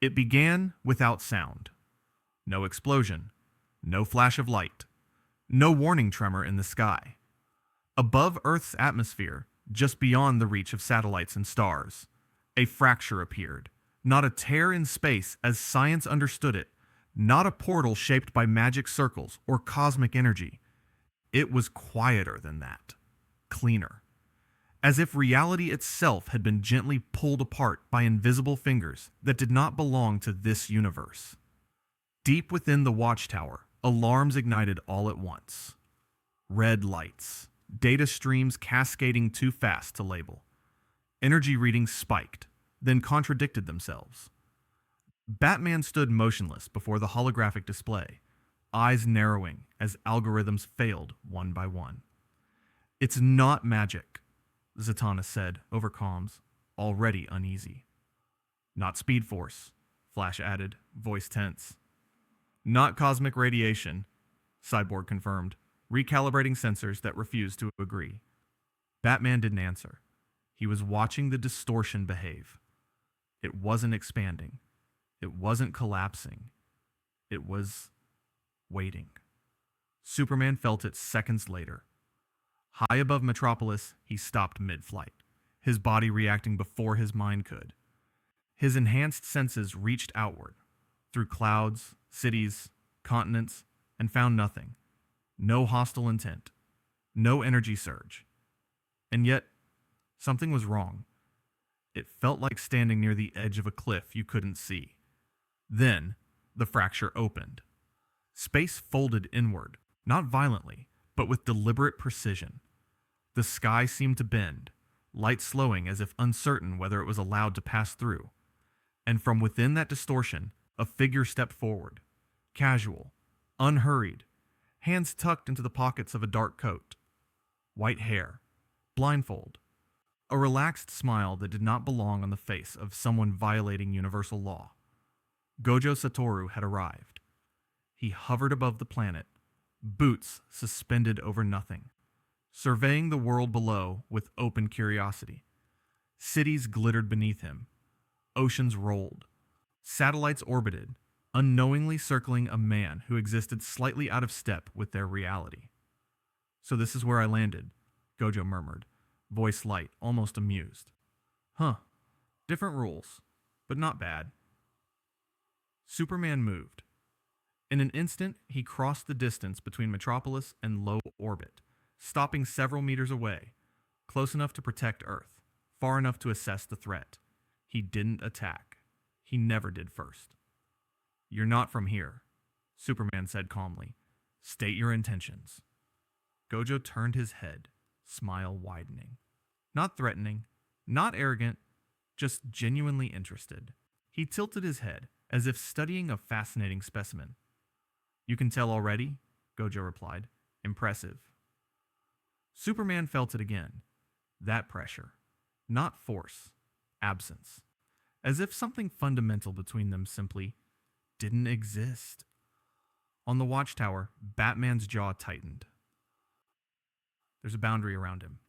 It began without sound. No explosion, no flash of light, no warning tremor in the sky. Above Earth's atmosphere, just beyond the reach of satellites and stars, a fracture appeared. Not a tear in space as science understood it, not a portal shaped by magic circles or cosmic energy. It was quieter than that, cleaner. As if reality itself had been gently pulled apart by invisible fingers that did not belong to this universe. Deep within the watchtower, alarms ignited all at once. Red lights, data streams cascading too fast to label. Energy readings spiked, then contradicted themselves. Batman stood motionless before the holographic display, eyes narrowing as algorithms failed one by one. "It's not magic," Zatanna said over comms, already uneasy. "Not Speed Force," Flash added, voice tense. "Not cosmic radiation," Cyborg confirmed, recalibrating sensors that refused to agree. Batman didn't answer. He was watching the distortion behave. It wasn't expanding. It wasn't collapsing. It was waiting. Superman felt it seconds later. High above Metropolis, he stopped mid-flight, his body reacting before his mind could. His enhanced senses reached outward, through clouds, cities, continents, and found nothing. No hostile intent. No energy surge. And yet, something was wrong. It felt like standing near the edge of a cliff you couldn't see. Then, the fracture opened. Space folded inward, not violently, but with deliberate precision. The sky seemed to bend, light slowing as if uncertain whether it was allowed to pass through. And from within that distortion, a figure stepped forward, casual, unhurried, hands tucked into the pockets of a dark coat. White hair, blindfold, a relaxed smile that did not belong on the face of someone violating universal law. Gojo Satoru had arrived. He hovered above the planet, boots suspended over nothing, surveying the world below with open curiosity. Cities glittered beneath him. Oceans rolled. Satellites orbited, unknowingly circling a man who existed slightly out of step with their reality. "So this is where I landed," Gojo murmured, voice light, almost amused. "Huh. Different rules, but not bad." Superman moved. In an instant, he crossed the distance between Metropolis and low orbit, stopping several meters away, close enough to protect Earth, far enough to assess the threat. He didn't attack. He never did first. "You're not from here," Superman said calmly. "State your intentions." Gojo turned his head, smile widening. Not threatening, not arrogant, just genuinely interested. He tilted his head, as if studying a fascinating specimen. "You can tell already?" Gojo replied. "Impressive." Superman felt it again. That pressure. Not force. Absence. As if something fundamental between them simply didn't exist. On the watchtower, Batman's jaw tightened. "There's a boundary around him,"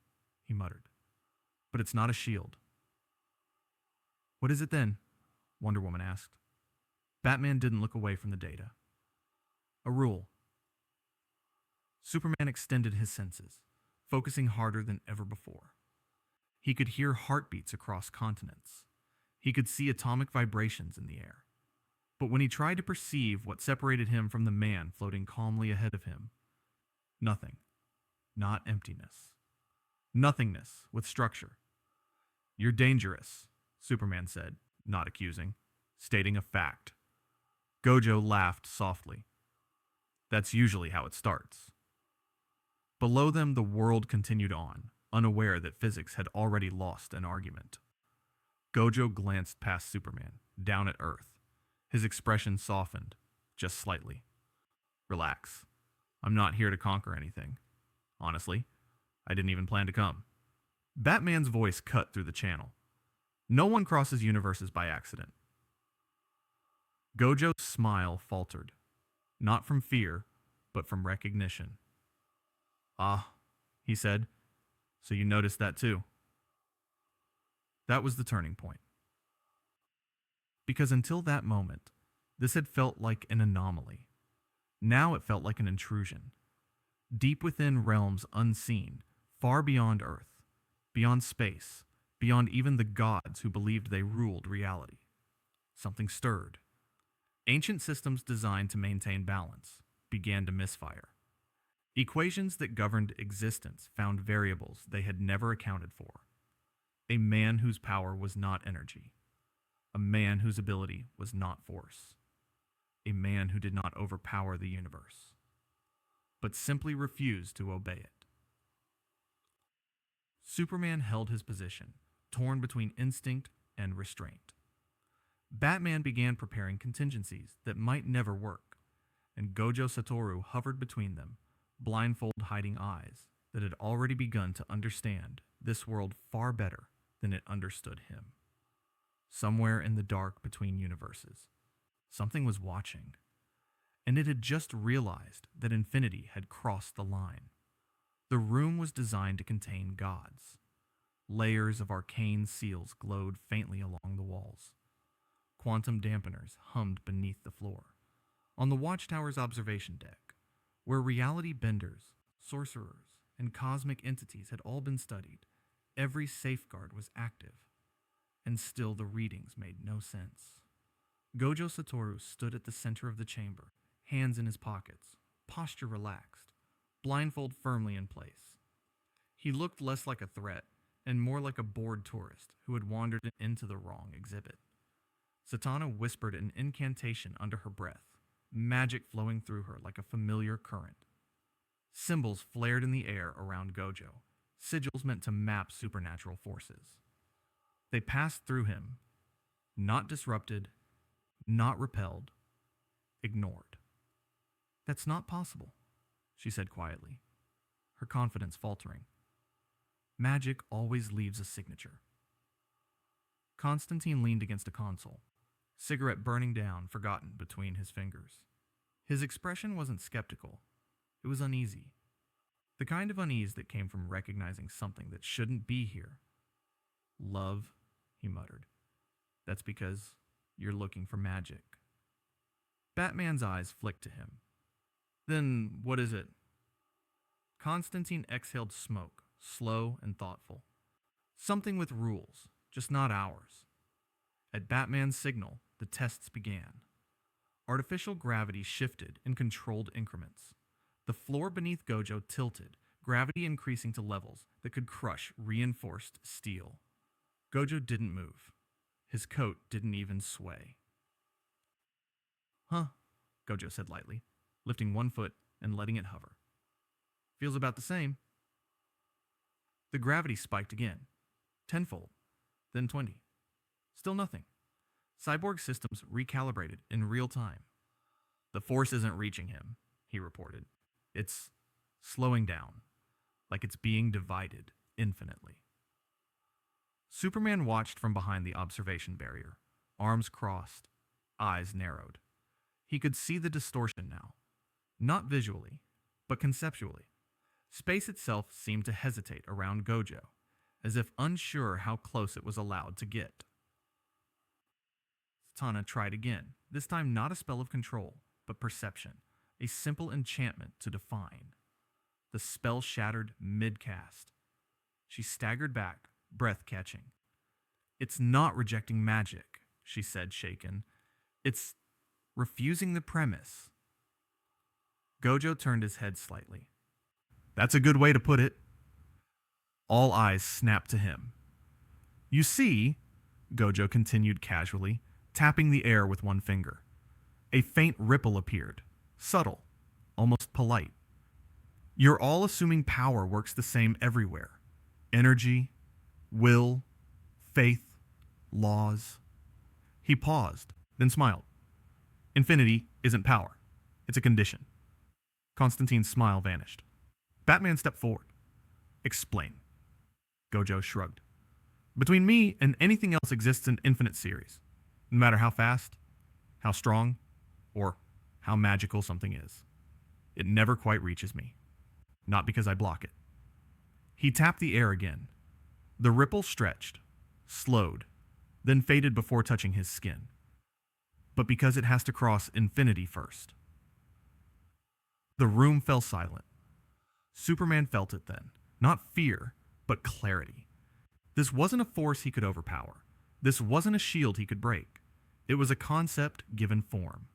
he muttered. "But it's not a shield." "What is it then?" Wonder Woman asked. Batman didn't look away from the data. "A rule." Superman extended his senses, focusing harder than ever before. He could hear heartbeats across continents. He could see atomic vibrations in the air. But when he tried to perceive what separated him from the man floating calmly ahead of him, nothing. Not emptiness. Nothingness with structure. "You're dangerous," Superman said, not accusing, stating a fact. Gojo laughed softly. "That's usually how it starts." Below them, the world continued on, unaware that physics had already lost an argument. Gojo glanced past Superman, down at Earth. His expression softened, just slightly. "Relax. I'm not here to conquer anything. Honestly, I didn't even plan to come." Batman's voice cut through the channel. "No one crosses universes by accident." Gojo's smile faltered, not from fear, but from recognition. "Ah," he said, "so you noticed that too." That was the turning point. Because until that moment, this had felt like an anomaly. Now it felt like an intrusion, deep within realms unseen, far beyond Earth, beyond space, beyond even the gods who believed they ruled reality. Something stirred. Ancient systems designed to maintain balance began to misfire. Equations that governed existence found variables they had never accounted for. A man whose power was not energy. A man whose ability was not force. A man who did not overpower the universe, but simply refused to obey it. Superman held his position, torn between instinct and restraint. Batman began preparing contingencies that might never work, and Gojo Satoru hovered between them, blindfold hiding eyes that had already begun to understand this world far better than it understood him. Somewhere in the dark between universes, something was watching, and it had just realized that Infinity had crossed the line. The room was designed to contain gods. Layers of arcane seals glowed faintly along the walls. Quantum dampeners hummed beneath the floor. On the Watchtower's observation deck, where reality benders, sorcerers, and cosmic entities had all been studied, every safeguard was active, and still the readings made no sense. Gojo Satoru stood at the center of the chamber, hands in his pockets, posture relaxed, blindfold firmly in place. He looked less like a threat and more like a bored tourist who had wandered into the wrong exhibit. Satana whispered an incantation under her breath, magic flowing through her like a familiar current. Symbols flared in the air around Gojo, sigils meant to map supernatural forces. They passed through him, not disrupted, not repelled, ignored. "That's not possible," she said quietly, her confidence faltering. "Magic always leaves a signature." Constantine leaned against a console, cigarette burning down, forgotten between his fingers. His expression wasn't skeptical. It was uneasy. The kind of unease that came from recognizing something that shouldn't be here. "Love," he muttered. "That's because you're looking for magic." Batman's eyes flicked to him. "Then what is it?" Constantine exhaled smoke, slow and thoughtful. "Something with rules, just not ours." At Batman's signal, the tests began. Artificial gravity shifted in controlled increments. The floor beneath Gojo tilted, gravity increasing to levels that could crush reinforced steel. Gojo didn't move. His coat didn't even sway. "Huh," Gojo said lightly, lifting one foot and letting it hover. "Feels about the same." The gravity spiked again, tenfold, then 20. Still nothing. Cyborg systems recalibrated in real time. "The force isn't reaching him," he reported. "It's slowing down, like it's being divided infinitely." Superman watched from behind the observation barrier, arms crossed, eyes narrowed. He could see the distortion now, not visually, but conceptually. Space itself seemed to hesitate around Gojo, as if unsure how close it was allowed to get. Tana tried again, this time not a spell of control, but perception, a simple enchantment to define. The spell shattered mid-cast. She staggered back, breath catching. "It's not rejecting magic," she said, shaken. "It's refusing the premise." Gojo turned his head slightly. "That's a good way to put it." All eyes snapped to him. "You see," Gojo continued casually, tapping the air with one finger. A faint ripple appeared, subtle, almost polite. "You're all assuming power works the same everywhere. Energy, will, faith, laws." He paused, then smiled. "Infinity isn't power. It's a condition." Constantine's smile vanished. Batman stepped forward. "Explain." Gojo shrugged. "Between me and anything else exists an infinite series. No matter how fast, how strong, or how magical something is. It never quite reaches me. Not because I block it." He tapped the air again. The ripple stretched, slowed, then faded before touching his skin. but because it has to cross infinity first. The room fell silent. Superman felt it then. Not fear, but clarity. This wasn't a force he could overpower. This wasn't a shield he could break. It was a concept given form.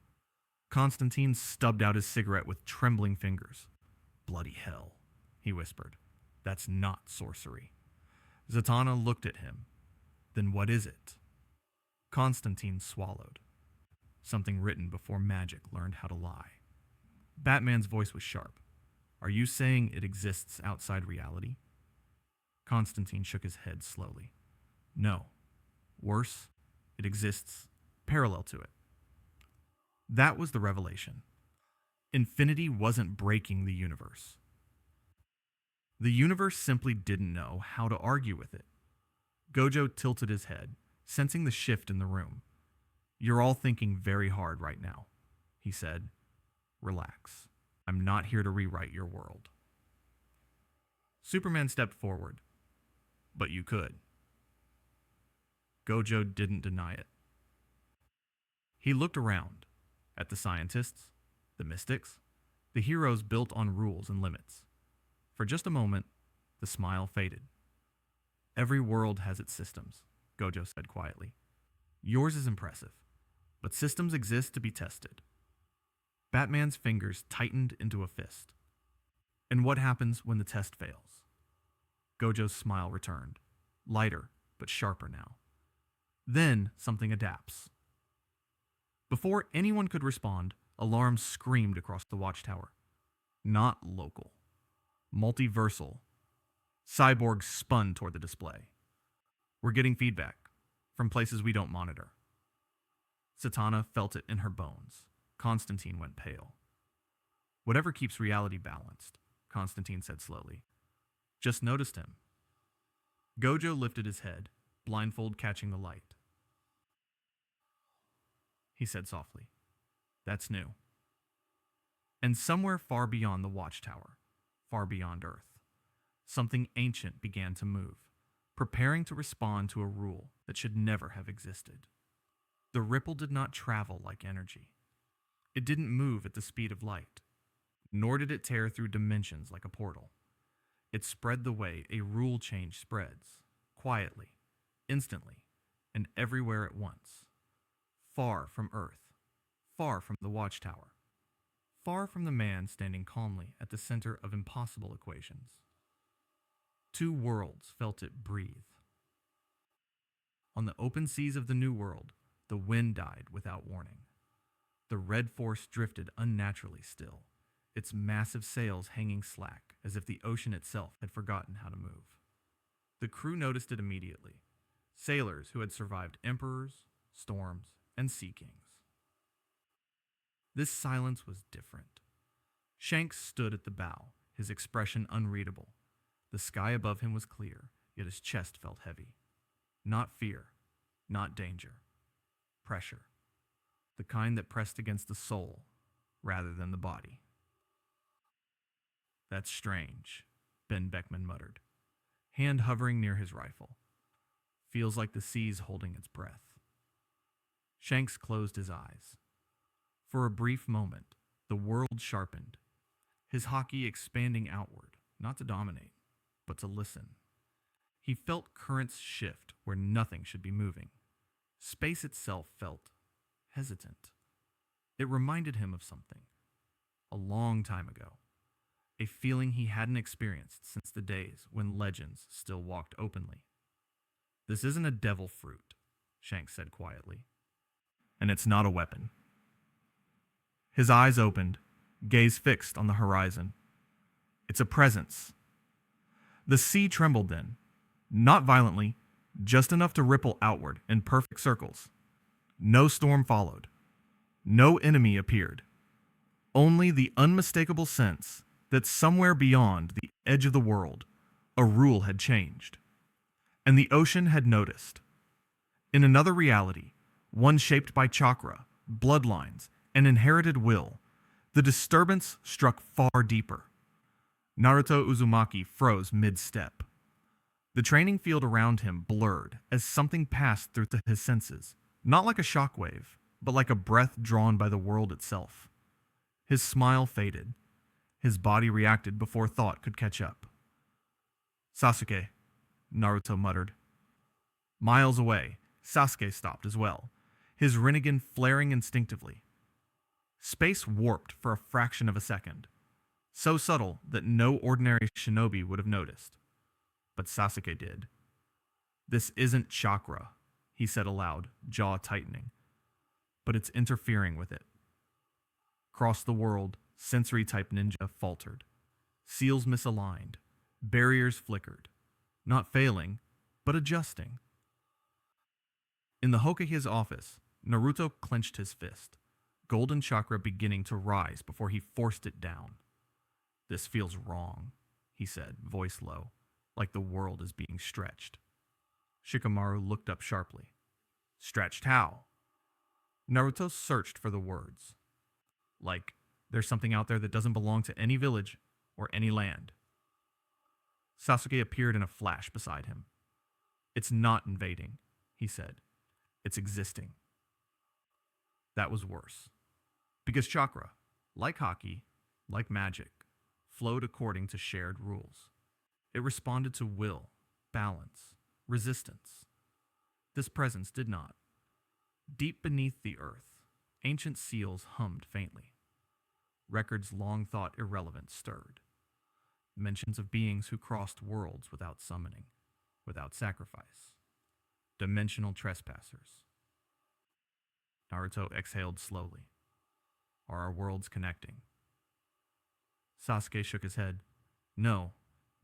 Constantine stubbed out his cigarette with trembling fingers. "Bloody hell," he whispered. "That's not sorcery." Zatanna looked at him. "Then what is it?" Constantine swallowed. Something written before magic learned how to lie. Batman's voice was sharp. "Are you saying it exists outside reality?" Constantine shook his head slowly. "No. Worse, it exists parallel to it." That was the revelation. Infinity wasn't breaking the universe. The universe simply didn't know how to argue with it. Gojo tilted his head, sensing the shift in the room. "You're all thinking very hard right now," he said. "Relax. I'm not here to rewrite your world." Superman stepped forward. "But you could." Gojo didn't deny it. He looked around, at the scientists, the mystics, the heroes built on rules and limits. For just a moment, the smile faded. "Every world has its systems," Gojo said quietly. "Yours is impressive, but systems exist to be tested." Batman's fingers tightened into a fist. "And what happens when the test fails?" Gojo's smile returned, lighter but sharper now. "Then something adapts." Before anyone could respond, alarms screamed across the watchtower. Not local. Multiversal. Cyborgs spun toward the display. "We're getting feedback from places we don't monitor." Zatanna felt it in her bones. Constantine went pale. "Whatever keeps reality balanced," Constantine said slowly. "Just noticed him." Gojo lifted his head, blindfold catching the light. He said softly, "That's new." And somewhere far beyond the watchtower, far beyond Earth, something ancient began to move, preparing to respond to a rule that should never have existed. The ripple did not travel like energy. It didn't move at the speed of light, nor did it tear through dimensions like a portal. It spread the way a rule change spreads, quietly, instantly, and everywhere at once. Far from Earth, far from the watchtower, far from the man standing calmly at the center of impossible equations. Two worlds felt it breathe. On the open seas of the New World, the wind died without warning. The red force drifted unnaturally still, its massive sails hanging slack as if the ocean itself had forgotten how to move. The crew noticed it immediately. Sailors who had survived emperors, storms, and sea kings. This silence was different. Shanks stood at the bow, his expression unreadable. The sky above him was clear, yet his chest felt heavy. Not fear, not danger. Pressure. The kind that pressed against the soul rather than the body. "That's strange," Ben Beckman muttered, hand hovering near his rifle. "Feels like the sea's holding its breath." Shanks closed his eyes. For a brief moment, the world sharpened, his hockey expanding outward, not to dominate, but to listen. He felt currents shift where nothing should be moving. Space itself felt hesitant. It reminded him of something. A long time ago. A feeling he hadn't experienced since the days when legends still walked openly. "This isn't a devil fruit," Shanks said quietly. "And it's not a weapon." His eyes opened, gaze fixed on the horizon. "It's a presence." The sea trembled then. Not violently, just enough to ripple outward in perfect circles. No storm followed. No enemy appeared. Only the unmistakable sense that somewhere beyond the edge of the world, a rule had changed. And the ocean had noticed. In another reality, one shaped by chakra, bloodlines, and inherited will, the disturbance struck far deeper. Naruto Uzumaki froze mid-step. The training field around him blurred as something passed through to his senses, not like a shockwave, but like a breath drawn by the world itself. His smile faded. His body reacted before thought could catch up. Sasuke, Naruto muttered. Miles away, Sasuke stopped as well, his Rinnegan flaring instinctively. Space warped for a fraction of a second, so subtle that no ordinary shinobi would have noticed. But Sasuke did. This isn't chakra, he said aloud, jaw tightening, but it's interfering with it. Across the world, sensory-type ninja faltered. Seals misaligned. Barriers flickered. Not failing, but adjusting. In the Hokage's office, Naruto clenched his fist, golden chakra beginning to rise before he forced it down. This feels wrong, he said, voice low, like the world is being stretched. Shikamaru looked up sharply. Stretched how? Naruto searched for the words. Like, there's something out there that doesn't belong to any village or any land. Sasuke appeared in a flash beside him. It's not invading, he said. It's existing. That was worse. Because chakra, like hockey, like magic, flowed according to shared rules. It responded to will, balance, resistance. This presence did not. Deep beneath the earth, ancient seals hummed faintly. Records long thought irrelevant stirred. Mentions of beings who crossed worlds without summoning, without sacrifice. Dimensional trespassers. Naruto exhaled slowly. Are our worlds connecting? Sasuke shook his head. No,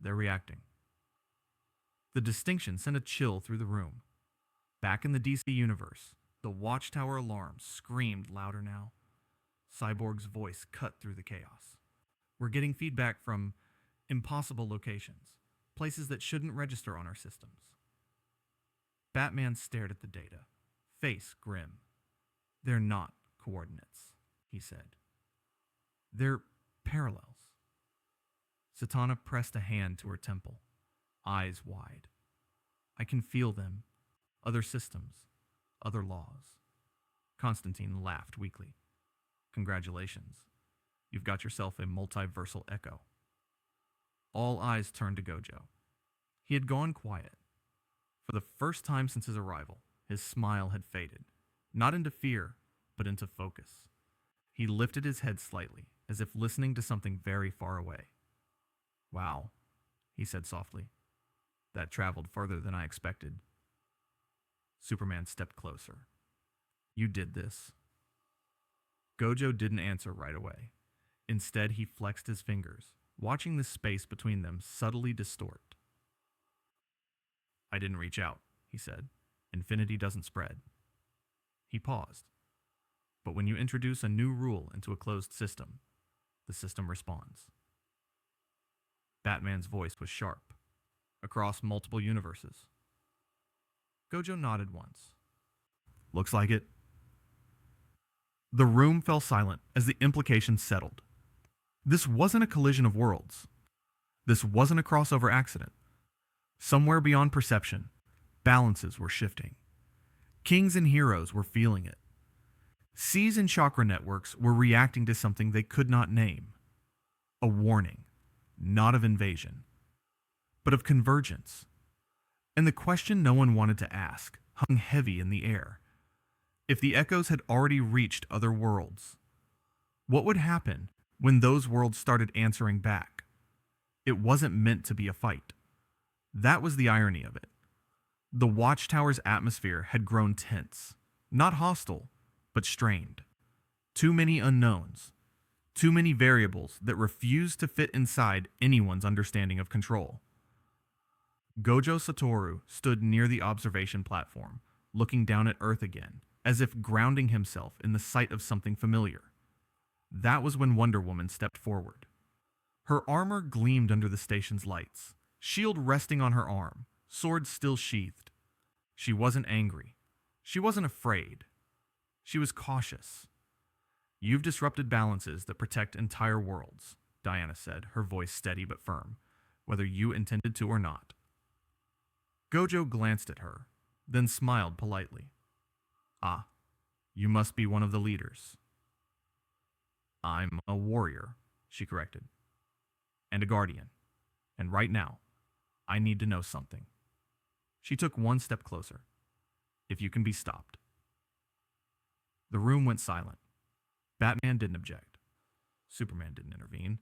they're reacting. The distinction sent a chill through the room. Back in the DC universe, the Watchtower alarm screamed louder now. Cyborg's voice cut through the chaos. We're getting feedback from impossible locations, places that shouldn't register on our systems. Batman stared at the data, face grim. They're not coordinates, he said. They're parallels. Satana pressed a hand to her temple, eyes wide. I can feel them. Other systems, other laws. Constantine laughed weakly. Congratulations. You've got yourself a multiversal echo. All eyes turned to Gojo. He had gone quiet. For the first time since his arrival, his smile had faded, not into fear, but into focus. He lifted his head slightly, as if listening to something very far away. Wow, he said softly. That traveled further than I expected. Superman stepped closer. You did this. Gojo didn't answer right away. Instead, he flexed his fingers, watching the space between them subtly distort. I didn't reach out, he said. Infinity doesn't spread. He paused. But when you introduce a new rule into a closed system, the system responds. Batman's voice was sharp. Across multiple universes. Gojo nodded once. Looks like it. The room fell silent as the implications settled. This wasn't a collision of worlds. This wasn't a crossover accident. Somewhere beyond perception, balances were shifting. Kings and heroes were feeling it. Seas and chakra networks were reacting to something they could not name. A warning, not of invasion, but of convergence. And the question no one wanted to ask hung heavy in the air. If the echoes had already reached other worlds, what would happen when those worlds started answering back? It wasn't meant to be a fight. That was the irony of it. The Watchtower's atmosphere had grown tense, not hostile, but strained. Too many unknowns, too many variables that refused to fit inside anyone's understanding of control. Gojo Satoru stood near the observation platform, looking down at Earth again, as if grounding himself in the sight of something familiar. That was when Wonder Woman stepped forward. Her armor gleamed under the station's lights, shield resting on her arm, sword still sheathed. She wasn't angry. She wasn't afraid. She was cautious. You've disrupted balances that protect entire worlds, Diana said, her voice steady but firm, whether you intended to or not. Gojo glanced at her, then smiled politely. Ah, You must be one of the leaders. I'm a warrior, she corrected, and a guardian. And right now, I need to know something. She took one step closer. If you can be stopped. The room went silent. Batman didn't object. Superman didn't intervene,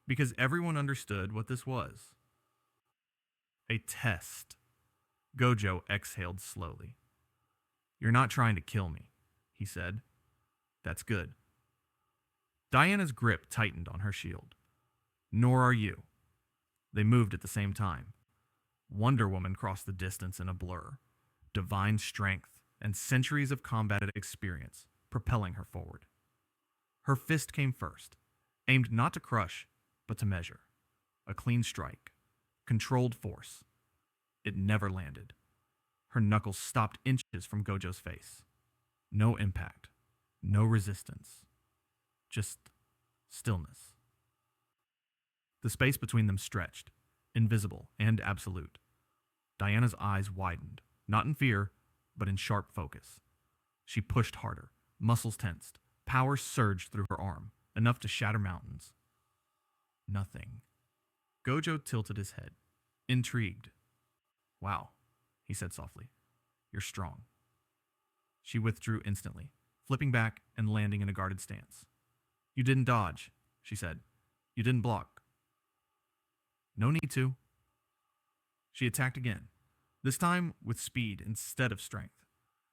because everyone understood what this was. A test. Gojo exhaled slowly. You're not trying to kill me, he said. That's good. Diana's grip tightened on her shield. Nor are you. They moved at the same time. Wonder Woman crossed the distance in a blur. Divine strength and centuries of combat experience propelling her forward. Her fist came first, aimed not to crush, but to measure. A clean strike. Controlled force. It never landed. Her knuckles stopped inches from Gojo's face. No impact. No resistance. Just stillness. The space between them stretched, invisible and absolute. Diana's eyes widened, not in fear, but in sharp focus. She pushed harder, muscles tensed, power surged through her arm, enough to shatter mountains. Nothing. Gojo tilted his head, intrigued. Wow, he said softly. You're strong. She withdrew instantly, flipping back and landing in a guarded stance. You didn't dodge, she said. You didn't block. No need to. She attacked again, this time with speed instead of strength.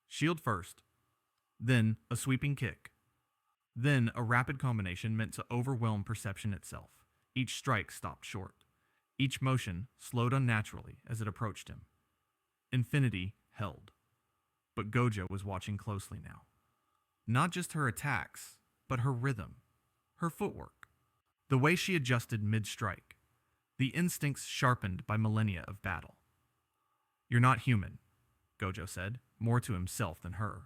Shield first, then a sweeping kick, then a rapid combination meant to overwhelm perception itself. Each strike stopped short. Each motion slowed unnaturally as it approached him. Infinity held. But Gojo was watching closely now. Not just her attacks, but her rhythm, her footwork, the way she adjusted mid-strike, the instincts sharpened by millennia of battle. You're not human, Gojo said, more to himself than her.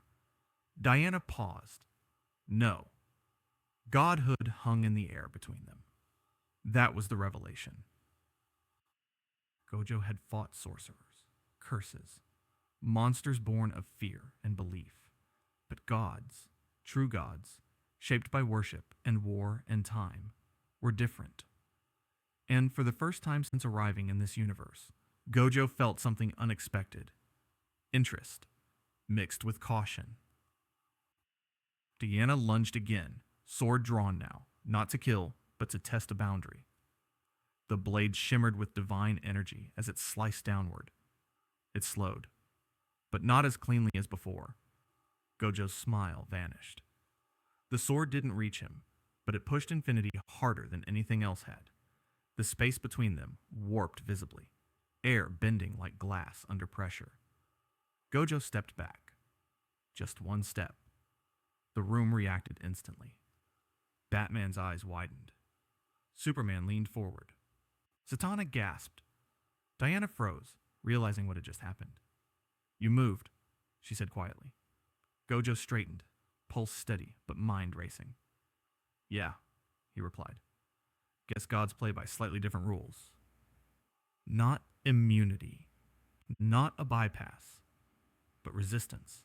Diana paused. No. Godhood hung in the air between them. That was the revelation. Gojo had fought sorcerers, curses, monsters born of fear and belief. But gods, true gods, shaped by worship and war and time, were different. And for the first time since arriving in this universe, Gojo felt something unexpected. Interest, mixed with caution. Diana lunged again, sword drawn now, not to kill, but to test a boundary. The blade shimmered with divine energy as it sliced downward. It slowed, but not as cleanly as before. Gojo's smile vanished. The sword didn't reach him, but it pushed Infinity harder than anything else had. The space between them warped visibly, air bending like glass under pressure. Gojo stepped back. Just one step. The room reacted instantly. Batman's eyes widened. Superman leaned forward. Satana gasped. Diana froze, realizing what had just happened. You moved, she said quietly. Gojo straightened, pulse steady, but mind racing. Yeah, he replied. Guess gods play by slightly different rules. Not immunity, not a bypass, but resistance.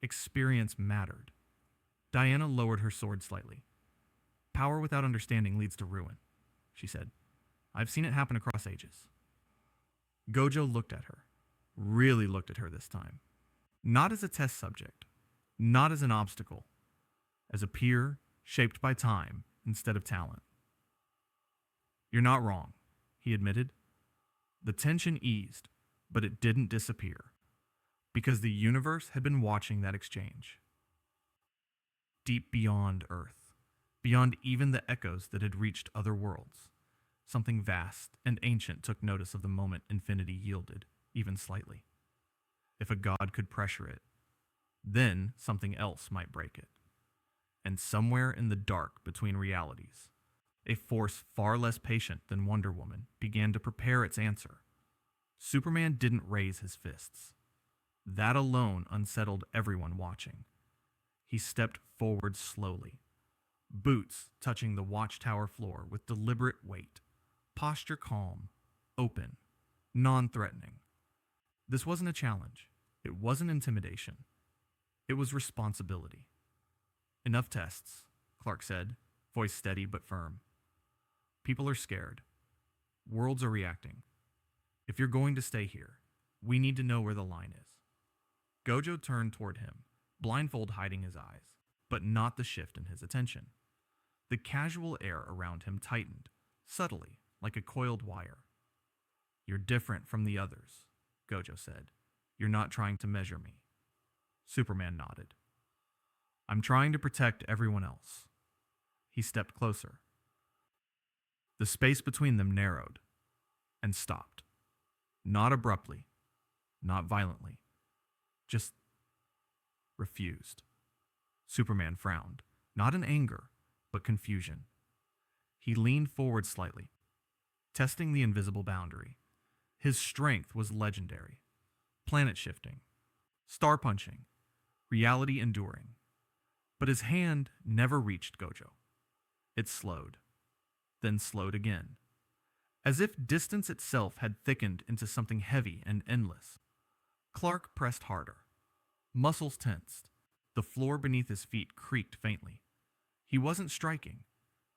Experience mattered. Diana lowered her sword slightly. Power without understanding leads to ruin, she said. I've seen it happen across ages. Gojo looked at her, really looked at her this time. Not as a test subject, not as an obstacle, as a peer shaped by time instead of talent. You're not wrong, he admitted. The tension eased, but it didn't disappear, because the universe had been watching that exchange. Deep beyond Earth, beyond even the echoes that had reached other worlds, something vast and ancient took notice of the moment Infinity yielded, even slightly. If a god could pressure it, then something else might break it. And somewhere in the dark between realities, a force far less patient than Wonder Woman began to prepare its answer. Superman didn't raise his fists. That alone unsettled everyone watching. He stepped forward slowly, boots touching the watchtower floor with deliberate weight, posture calm, open, non-threatening. This wasn't a challenge. It wasn't intimidation. It was responsibility. Enough tests, Clark said, voice steady but firm. People are scared. Worlds are reacting. If you're going to stay here, we need to know where the line is. Gojo turned toward him, blindfold hiding his eyes, but not the shift in his attention. The casual air around him tightened, subtly, like a coiled wire. You're different from the others, Gojo said. You're not trying to measure me. Superman nodded. I'm trying to protect everyone else. He stepped closer. The space between them narrowed and stopped. Not abruptly, not violently, just refused. Superman frowned, not in anger, but confusion. He leaned forward slightly, testing the invisible boundary. His strength was legendary. Planet shifting, star punching, reality enduring. But his hand never reached Gojo. It slowed, then slowed again, as if distance itself had thickened into something heavy and endless. Clark pressed harder. Muscles tensed. The floor beneath his feet creaked faintly. He wasn't striking,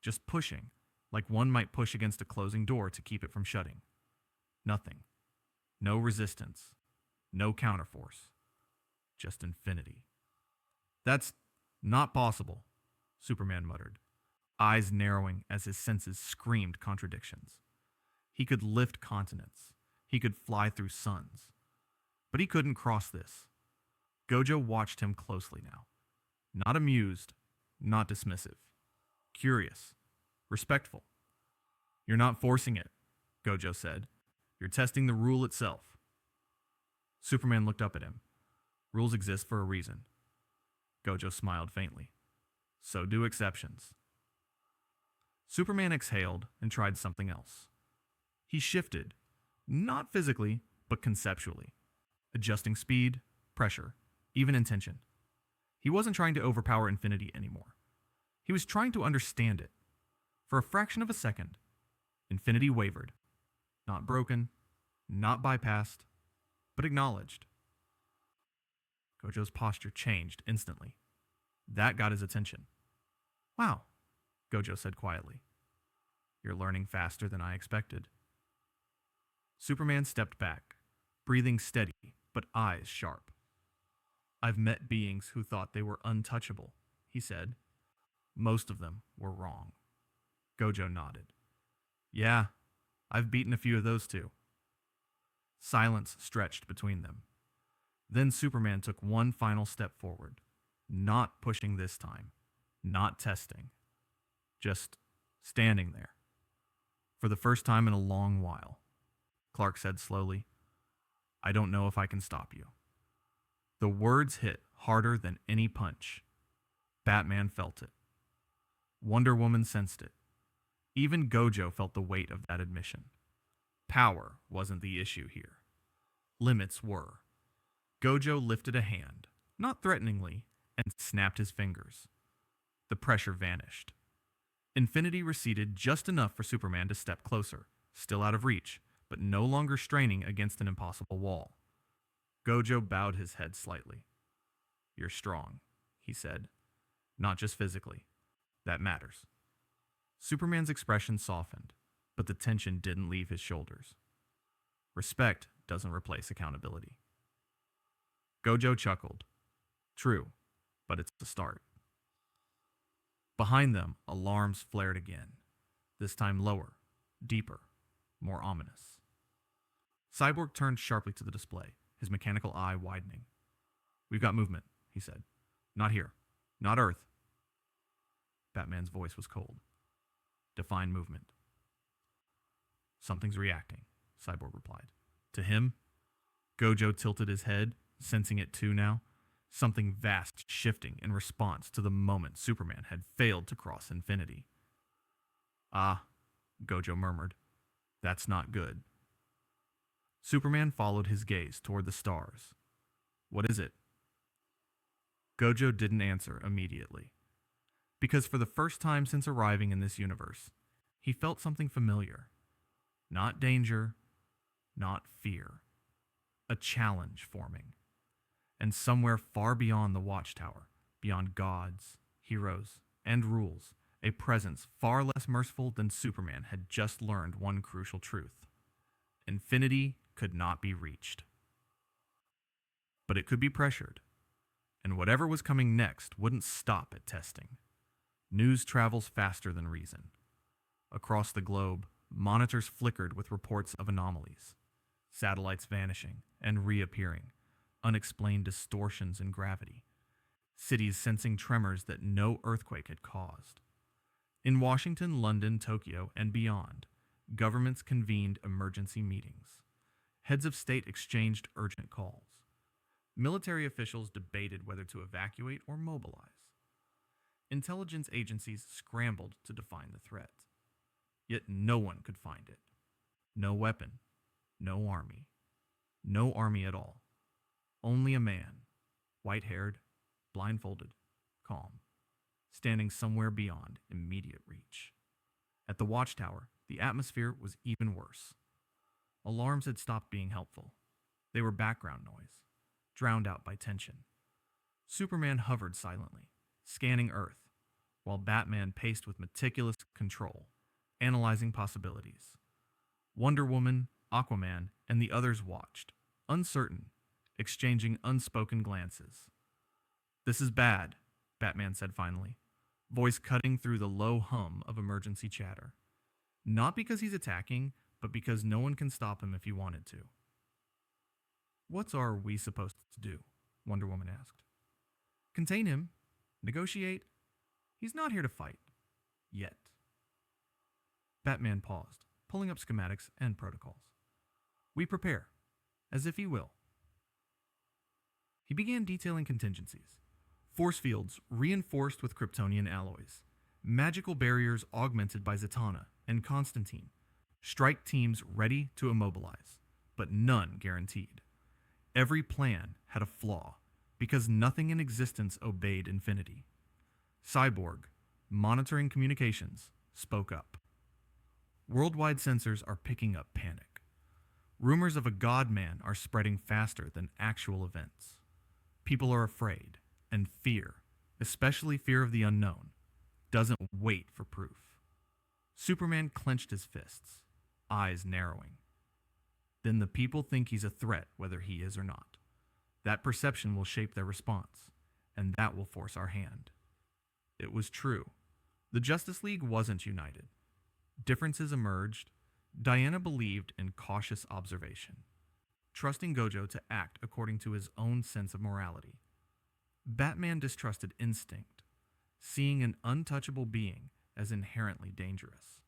just pushing, like one might push against a closing door to keep it from shutting. Nothing. No resistance. No counterforce. Just infinity. That's not possible, Superman muttered, eyes narrowing as his senses screamed contradictions. He could lift continents. He could fly through suns. But he couldn't cross this. Gojo watched him closely now. Not amused, not dismissive. Curious, respectful. You're not forcing it, Gojo said. You're testing the rule itself. Superman looked up at him. Rules exist for a reason. Gojo smiled faintly. So do exceptions. Superman exhaled and tried something else. He shifted, not physically, but conceptually, adjusting speed, pressure, even intention. He wasn't trying to overpower infinity anymore. He was trying to understand it. For a fraction of a second, infinity wavered. Not broken, not bypassed, but acknowledged. Gojo's posture changed instantly. That got his attention. Wow, Gojo said quietly. You're learning faster than I expected. Superman stepped back, breathing steady, but eyes sharp. I've met beings who thought they were untouchable, he said. Most of them were wrong. Gojo nodded. Yeah, I've beaten a few of those too. Silence stretched between them. Then Superman took one final step forward, not pushing this time, not testing, just standing there. For the first time in a long while, Clark said slowly, I don't know if I can stop you. The words hit harder than any punch. Batman felt it. Wonder Woman sensed it. Even Gojo felt the weight of that admission. Power wasn't the issue here. Limits were. Gojo lifted a hand, not threateningly, and snapped his fingers. The pressure vanished. Infinity receded just enough for Superman to step closer, still out of reach, but no longer straining against an impossible wall. Gojo bowed his head slightly. You're strong, he said. Not just physically. That matters. Superman's expression softened, but the tension didn't leave his shoulders. Respect doesn't replace accountability. Gojo chuckled. True, but it's a start. Behind them, alarms flared again, this time lower, deeper, more ominous. Cyborg turned sharply to the display, his mechanical eye widening. We've got movement, he said. Not here. Not Earth. Batman's voice was cold. Define movement. Something's reacting, Cyborg replied. To him, Gojo tilted his head, sensing it too now. Something vast shifting in response to the moment Superman had failed to cross infinity. Ah, Gojo murmured. That's not good. Superman followed his gaze toward the stars. What is it? Gojo didn't answer immediately. Because for the first time since arriving in this universe, he felt something familiar. Not danger, not fear. A challenge forming. And somewhere far beyond the watchtower, beyond gods, heroes, and rules, a presence far less merciful than Superman had just learned one crucial truth. Infinity could not be reached. But it could be pressured, and whatever was coming next wouldn't stop at testing. News travels faster than reason. Across the globe, monitors flickered with reports of anomalies, satellites vanishing and reappearing, unexplained distortions in gravity, cities sensing tremors that no earthquake had caused. In Washington, London, Tokyo, and beyond, governments convened emergency meetings. Heads of state exchanged urgent calls. Military officials debated whether to evacuate or mobilize. Intelligence agencies scrambled to define the threat. Yet no one could find it. No weapon, no army. No army at all. Only a man, white-haired, blindfolded, calm, standing somewhere beyond immediate reach. At the watchtower, the atmosphere was even worse. Alarms had stopped being helpful. They were background noise, drowned out by tension. Superman hovered silently, scanning Earth, while Batman paced with meticulous control, analyzing possibilities. Wonder Woman, Aquaman, and the others watched, uncertain, exchanging unspoken glances. "This is bad," Batman said finally, voice cutting through the low hum of emergency chatter. Not because he's attacking, but because no one can stop him if he wanted to. "What are we supposed to do?" Wonder Woman asked. "Contain him. Negotiate. He's not here to fight. Yet." Batman paused, pulling up schematics and protocols. "We prepare, as if he will." He began detailing contingencies. Force fields reinforced with Kryptonian alloys. Magical barriers augmented by Zatanna and Constantine. Strike teams ready to immobilize, but none guaranteed. Every plan had a flaw, because nothing in existence obeyed Infinity. Cyborg, monitoring communications, spoke up. "Worldwide sensors are picking up panic. Rumors of a God-man are spreading faster than actual events. People are afraid, and fear, especially fear of the unknown, doesn't wait for proof." Superman clenched his fists, eyes narrowing. "Then the people think he's a threat whether he is or not. That perception will shape their response, and that will force our hand." It was true. The Justice League wasn't united. Differences emerged. Diana believed in cautious observation, trusting Gojo to act according to his own sense of morality. Batman distrusted instinct, seeing an untouchable being as inherently dangerous.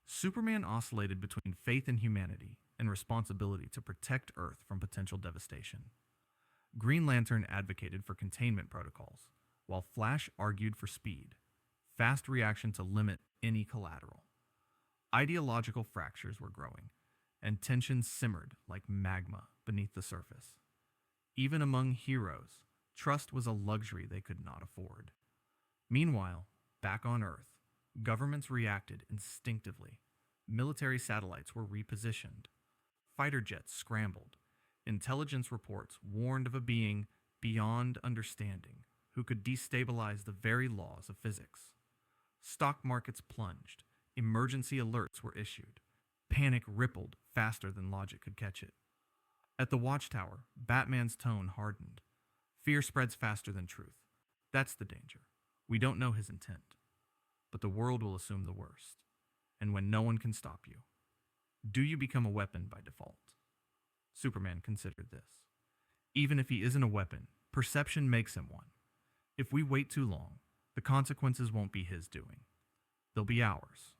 Superman oscillated between faith in humanity and responsibility to protect Earth from potential devastation. Green Lantern advocated for containment protocols, while Flash argued for speed, fast reaction to limit any collateral. Ideological fractures were growing, and tensions simmered like magma beneath the surface. Even among heroes, trust was a luxury they could not afford. Meanwhile, back on Earth, governments reacted instinctively. Military satellites were repositioned. Fighter jets scrambled. Intelligence reports warned of a being beyond understanding who could destabilize the very laws of physics. Stock markets plunged. Emergency alerts were issued. Panic rippled faster than logic could catch it. At the watchtower, Batman's tone hardened. "Fear spreads faster than truth. That's the danger. We don't know his intent. But the world will assume the worst. And when no one can stop you, do you become a weapon by default?" Superman considered this. Even if he isn't a weapon, perception makes him one. If we wait too long, the consequences won't be his doing. They'll be ours.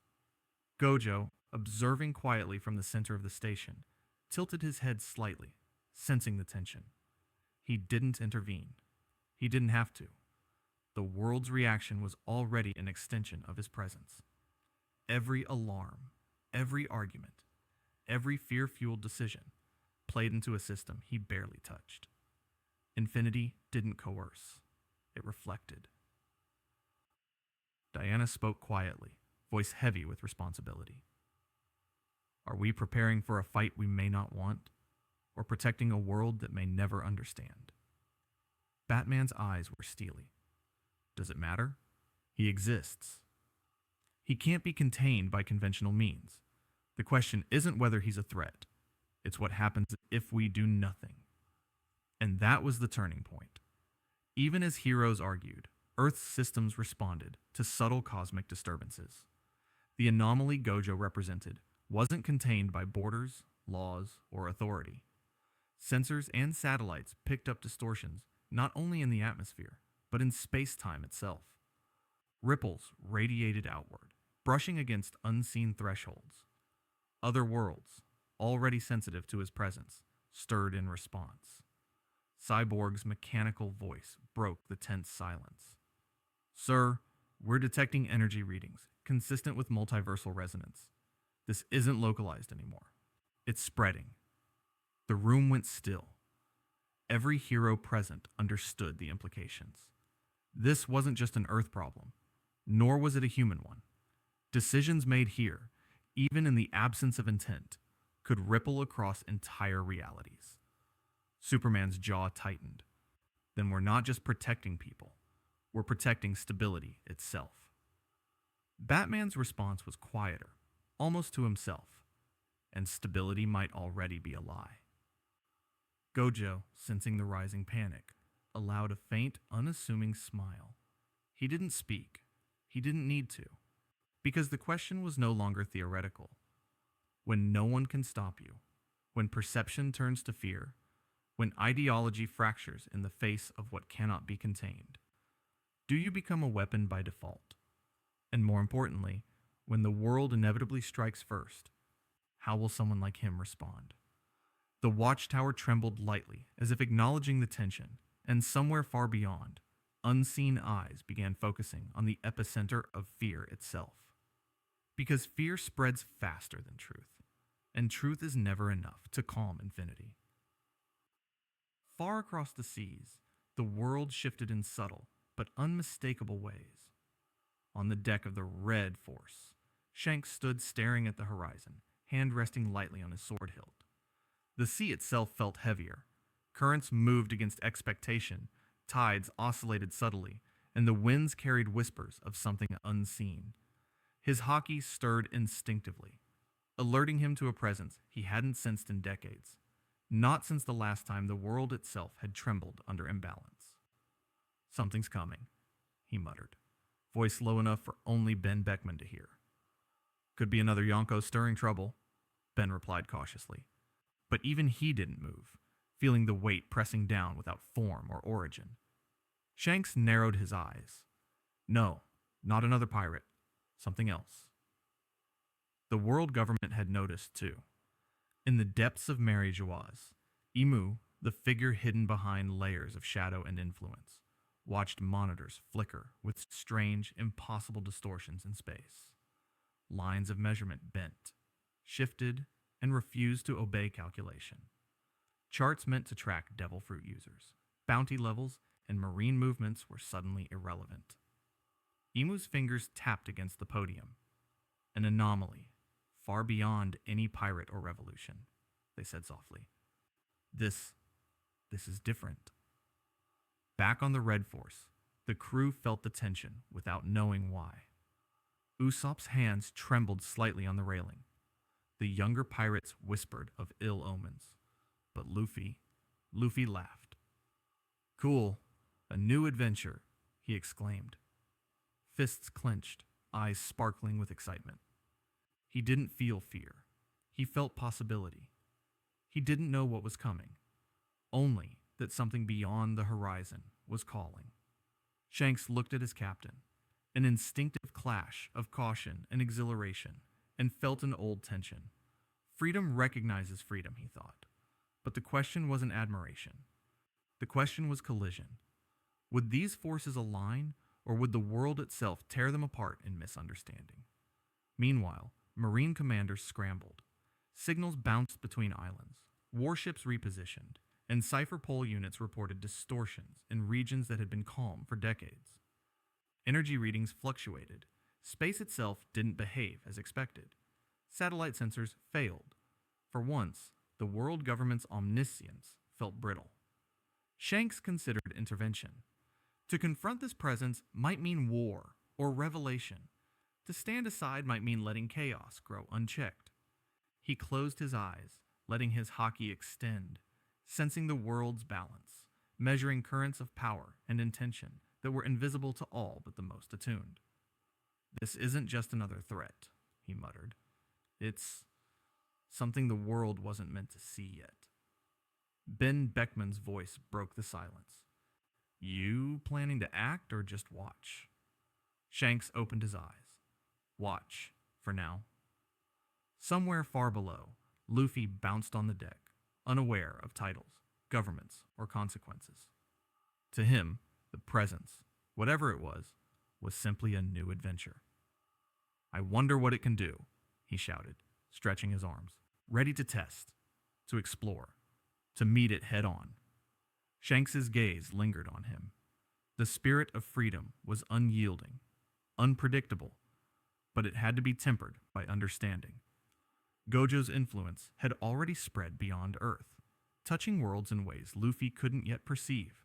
Gojo, observing quietly from the center of the station, tilted his head slightly, sensing the tension. He didn't intervene. He didn't have to. The world's reaction was already an extension of his presence. Every alarm, every argument, every fear-fueled decision played into a system he barely touched. Infinity didn't coerce. It reflected. Diana spoke quietly, voice heavy with responsibility. "Are we preparing for a fight we may not want, or protecting a world that may never understand?" Batman's eyes were steely. Does it matter? He exists. He can't be contained by conventional means. The question isn't whether he's a threat. It's what happens if we do nothing. And that was the turning point. Even as heroes argued, Earth's systems responded to subtle cosmic disturbances. The anomaly Gojo represented wasn't contained by borders, laws, or authority. Sensors and satellites picked up distortions not only in the atmosphere, but in space-time itself. Ripples radiated outward, brushing against unseen thresholds. Other worlds, already sensitive to his presence, stirred in response. Cyborg's mechanical voice broke the tense silence. "Sir, we're detecting energy readings consistent with multiversal resonance. This isn't localized anymore. It's spreading." The room went still. Every hero present understood the implications. This wasn't just an Earth problem, nor was it a human one. Decisions made here, even in the absence of intent, could ripple across entire realities. Superman's jaw tightened. Then we're not just protecting people, we're protecting stability itself. Batman's response was quieter, almost to himself, and stability might already be a lie. Gojo, sensing the rising panic, allowed a faint, unassuming smile. He didn't speak. He didn't need to, because the question was no longer theoretical. When no one can stop you, when perception turns to fear, when ideology fractures in the face of what cannot be contained, do you become a weapon by default? And more importantly, when the world inevitably strikes first, how will someone like him respond? The watchtower trembled lightly, as if acknowledging the tension, and somewhere far beyond, unseen eyes began focusing on the epicenter of fear itself. Because fear spreads faster than truth, and truth is never enough to calm infinity. Far across the seas, the world shifted in subtle but unmistakable ways. On the deck of the Red Force, Shanks stood staring at the horizon, hand resting lightly on his sword hilt. The sea itself felt heavier. Currents moved against expectation, tides oscillated subtly, and the winds carried whispers of something unseen. His haki stirred instinctively, alerting him to a presence he hadn't sensed in decades, not since the last time the world itself had trembled under imbalance. "Something's coming," he muttered, voice low enough for only Ben Beckman to hear. "Could be another Yonko stirring trouble," Ben replied cautiously. But even he didn't move, feeling the weight pressing down without form or origin. Shanks narrowed his eyes. No, not another pirate. Something else. The world government had noticed, too. In the depths of Mary Joaz, Imu, the figure hidden behind layers of shadow and influence, watched monitors flicker with strange, impossible distortions in space. Lines of measurement bent, shifted, and refused to obey calculation. Charts meant to track devil fruit users, bounty levels, and marine movements were suddenly irrelevant. Imu's fingers tapped against the podium. "An anomaly, far beyond any pirate or revolution," they said softly. This is different." Back on the Red Force, the crew felt the tension without knowing why. Usopp's hands trembled slightly on the railing. The younger pirates whispered of ill omens, but Luffy laughed. "Cool, a new adventure," he exclaimed. Fists clenched, eyes sparkling with excitement. He didn't feel fear. He felt possibility. He didn't know what was coming, only that something beyond the horizon was calling. Shanks looked at his captain, an instinctive clash of caution and exhilaration, and felt an old tension. Freedom recognizes freedom, he thought. But the question wasn't admiration. The question was collision. Would these forces align, or would the world itself tear them apart in misunderstanding? Meanwhile, Marine commanders scrambled. Signals bounced between islands, warships repositioned, and cipher pole units reported distortions in regions that had been calm for decades. Energy readings fluctuated. Space itself didn't behave as expected. Satellite sensors failed. For once, the world government's omniscience felt brittle. Shanks considered intervention. To confront this presence might mean war or revelation. To stand aside might mean letting chaos grow unchecked. He closed his eyes, letting his haki extend, sensing the world's balance, measuring currents of power and intention that were invisible to all but the most attuned. This isn't just another threat, he muttered. It's something the world wasn't meant to see yet. Ben Beckman's voice broke the silence. You planning to act or just watch? Shanks opened his eyes. Watch, for now. Somewhere far below, Luffy bounced on the deck, unaware of titles, governments, or consequences. To him, the presence, whatever it was simply a new adventure. I wonder what it can do, he shouted, stretching his arms, ready to test, to explore, to meet it head on. Shanks's gaze lingered on him. The spirit of freedom was unyielding, unpredictable, but it had to be tempered by understanding. Gojo's influence had already spread beyond Earth, touching worlds in ways Luffy couldn't yet perceive.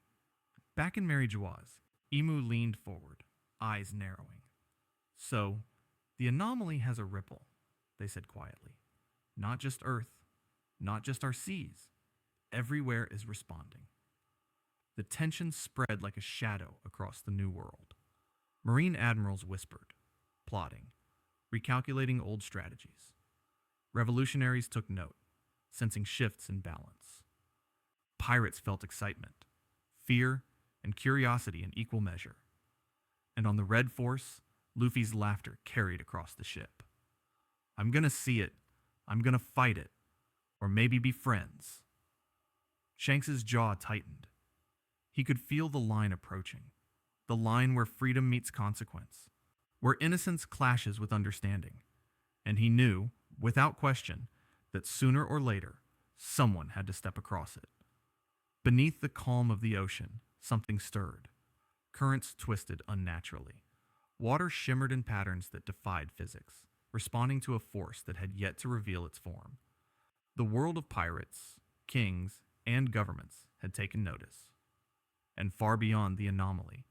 Back in Mary Joa's, Imu leaned forward, eyes narrowing. So, the anomaly has a ripple, they said quietly. Not just Earth, not just our seas. Everywhere is responding. The tension spread like a shadow across the new world. Marine admirals whispered, plotting, recalculating old strategies. Revolutionaries took note, sensing shifts in balance. Pirates felt excitement, fear, and curiosity in equal measure. And on the Red Force, Luffy's laughter carried across the ship. I'm gonna see it, I'm gonna fight it, or maybe be friends. Shanks's jaw tightened. He could feel the line approaching, the line where freedom meets consequence, where innocence clashes with understanding. And he knew, without question, that sooner or later, someone had to step across it. Beneath the calm of the ocean, something stirred. Currents twisted unnaturally. Water shimmered in patterns that defied physics, responding to a force that had yet to reveal its form. The world of pirates, kings, and governments had taken notice. And far beyond the anomaly,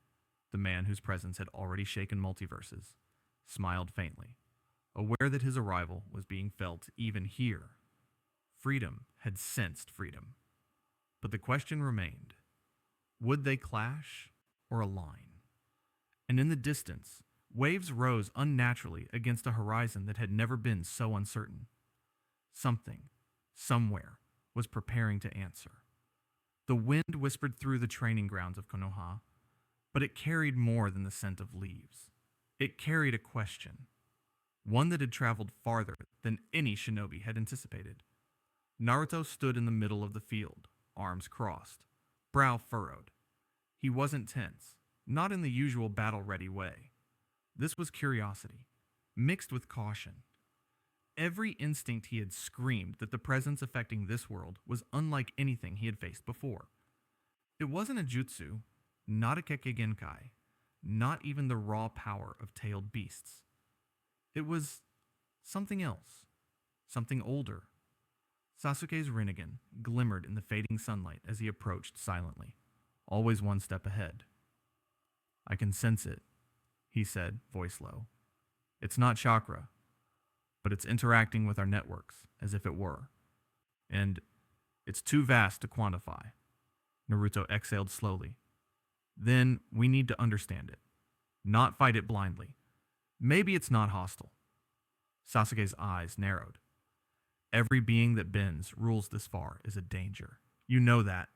the man whose presence had already shaken multiverses smiled faintly, aware that his arrival was being felt even here. Freedom had sensed freedom. But the question remained, would they clash or align? And in the distance, waves rose unnaturally against a horizon that had never been so uncertain. Something, somewhere, was preparing to answer. The wind whispered through the training grounds of Konoha, but it carried more than the scent of leaves. It carried a question, one that had traveled farther than any shinobi had anticipated. Naruto stood in the middle of the field, arms crossed, brow furrowed. He wasn't tense, not in the usual battle-ready way. This was curiosity, mixed with caution. Every instinct he had screamed that the presence affecting this world was unlike anything he had faced before. It wasn't a jutsu, not a Kekkei Genkai, not even the raw power of tailed beasts. It was something else, something older. Sasuke's Rinnegan glimmered in the fading sunlight as he approached silently, always one step ahead. I can sense it, he said, voice low. It's not chakra, but it's interacting with our networks as if it were. And it's too vast to quantify. Naruto exhaled slowly. Then we need to understand it, not fight it blindly. Maybe it's not hostile. Sasuke's eyes narrowed. Every being that bends rules this far is a danger. You know that.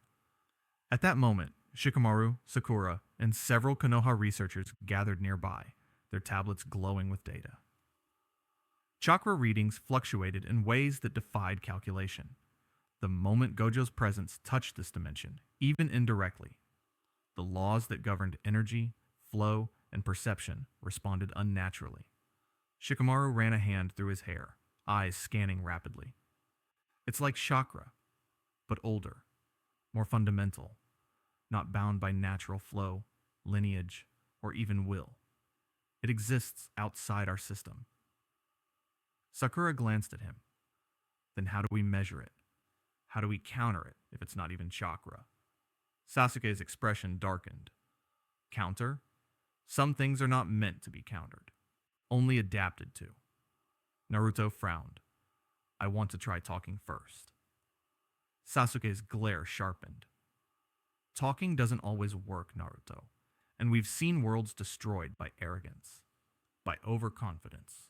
At that moment, Shikamaru, Sakura, and several Konoha researchers gathered nearby, their tablets glowing with data. Chakra readings fluctuated in ways that defied calculation. The moment Gojo's presence touched this dimension, even indirectly, the laws that governed energy, flow, and perception responded unnaturally. Shikamaru ran a hand through his hair, eyes scanning rapidly. It's like chakra, but older, more fundamental, not bound by natural flow, lineage, or even will. It exists outside our system. Sakura glanced at him. Then how do we measure it? How do we counter it if it's not even chakra? Sasuke's expression darkened. Counter? Some things are not meant to be countered, only adapted to. Naruto frowned. I want to try talking first. Sasuke's glare sharpened. Talking doesn't always work, Naruto, and we've seen worlds destroyed by arrogance, by overconfidence.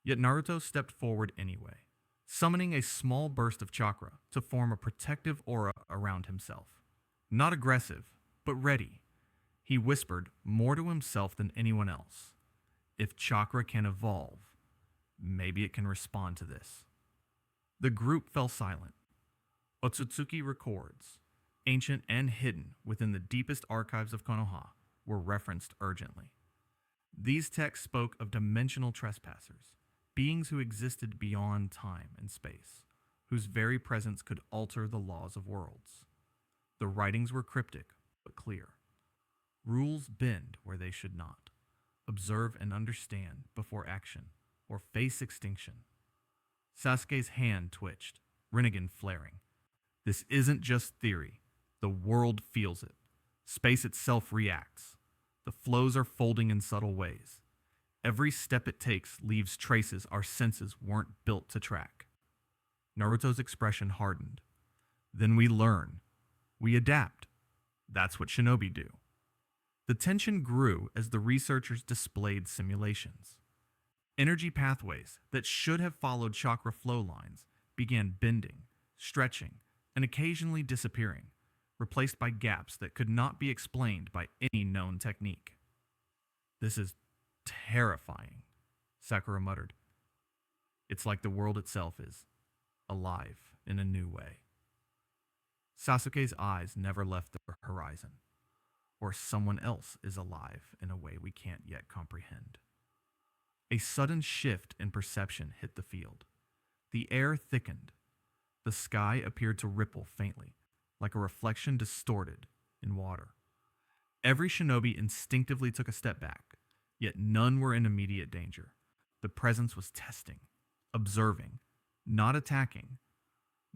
Yet Naruto stepped forward anyway, summoning a small burst of chakra to form a protective aura around himself. Not aggressive, but ready. He whispered more to himself than anyone else. If chakra can evolve, maybe it can respond to this. The group fell silent. Otsutsuki records, ancient and hidden within the deepest archives of Konoha, were referenced urgently. These texts spoke of dimensional trespassers, beings who existed beyond time and space, whose very presence could alter the laws of worlds. The writings were cryptic, but clear. Rules bend where they should not. Observe and understand before action, or face extinction. Sasuke's hand twitched, Rinnegan flaring. This isn't just theory. The world feels it. Space itself reacts. The flows are folding in subtle ways. Every step it takes leaves traces our senses weren't built to track. Naruto's expression hardened. Then we learn. We adapt. That's what shinobi do. The tension grew as the researchers displayed simulations. Energy pathways that should have followed chakra flow lines began bending, stretching, and occasionally disappearing, replaced by gaps that could not be explained by any known technique. This is terrifying, Sakura muttered. It's like the world itself is alive in a new way. Sasuke's eyes never left the horizon, or someone else is alive in a way we can't yet comprehend. A sudden shift in perception hit the field. The air thickened. The sky appeared to ripple faintly, like a reflection distorted in water. Every shinobi instinctively took a step back, yet none were in immediate danger. The presence was testing, observing, not attacking.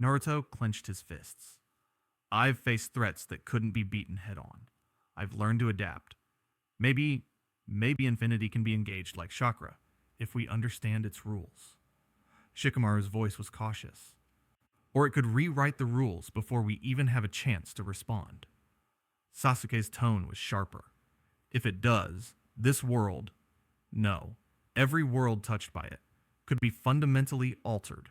Naruto clenched his fists. I've faced threats that couldn't be beaten head on. I've learned to adapt. Maybe Infinity can be engaged like chakra, if we understand its rules. Shikamaru's voice was cautious. Or it could rewrite the rules before we even have a chance to respond. Sasuke's tone was sharper. If it does, this world, no, every world touched by it, could be fundamentally altered.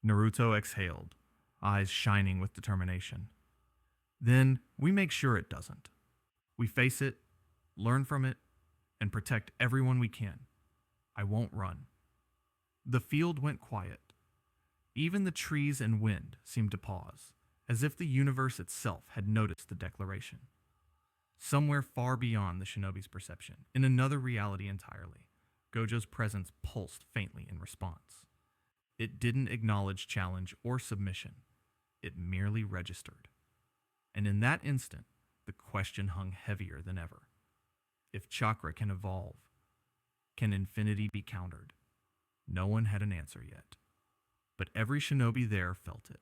Naruto exhaled, eyes shining with determination. Then we make sure it doesn't. We face it, learn from it, and protect everyone we can. I won't run. The field went quiet. Even the trees and wind seemed to pause, as if the universe itself had noticed the declaration. Somewhere far beyond the shinobi's perception, in another reality entirely, Gojo's presence pulsed faintly in response. It didn't acknowledge challenge or submission. It merely registered. And in that instant, the question hung heavier than ever. If chakra can evolve, can infinity be countered? No one had an answer yet. But every shinobi there felt it.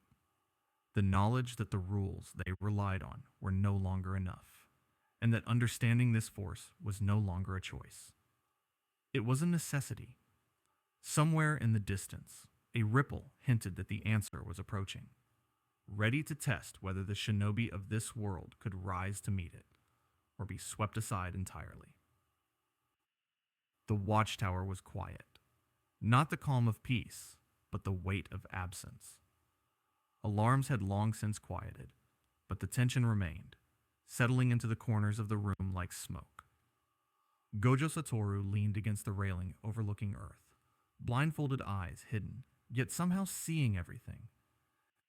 The knowledge that the rules they relied on were no longer enough, and that understanding this force was no longer a choice. It was a necessity. Somewhere in the distance, a ripple hinted that the answer was approaching, ready to test whether the shinobi of this world could rise to meet it, or be swept aside entirely. The watchtower was quiet, not the calm of peace, but the weight of absence. Alarms had long since quieted, but the tension remained, settling into the corners of the room like smoke. Gojo Satoru leaned against the railing overlooking Earth, blindfolded eyes hidden, yet somehow seeing everything.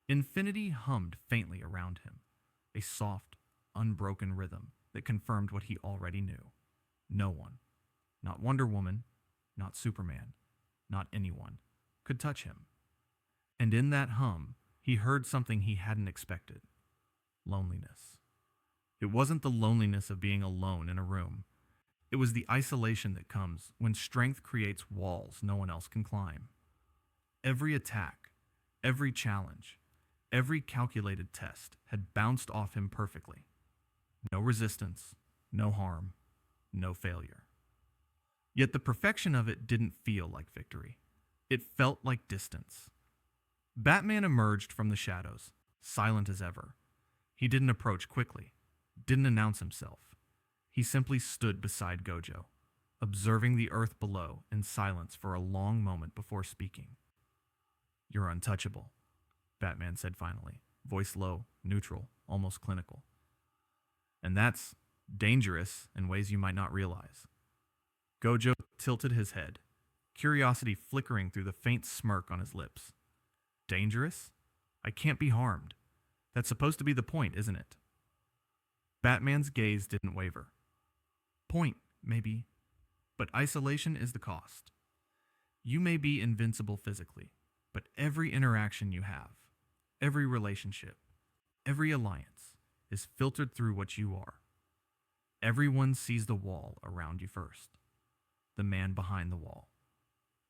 Infinity hummed faintly around him, a soft, unbroken rhythm that confirmed what he already knew. No one, not Wonder Woman, not Superman, not anyone, could touch him. And in that hum, he heard something he hadn't expected. Loneliness. It wasn't the loneliness of being alone in a room. It was the isolation that comes when strength creates walls no one else can climb. Every attack, every challenge, Every calculated test had bounced off him perfectly. No resistance, no harm, no failure. Yet the perfection of it didn't feel like victory. It felt like distance. Batman emerged from the shadows, silent as ever. He didn't approach quickly, didn't announce himself. He simply stood beside Gojo, observing the earth below in silence for a long moment before speaking. "You're untouchable," Batman said finally, voice low, neutral, almost clinical. "And that's dangerous in ways you might not realize." Gojo tilted his head, curiosity flickering through the faint smirk on his lips. "Dangerous? I can't be harmed. That's supposed to be the point, isn't it?" Batman's gaze didn't waver. "Point, maybe, but isolation is the cost. You may be invincible physically, but every interaction you have, every relationship, every alliance is filtered through what you are. Everyone sees the wall around you first, the man behind the wall.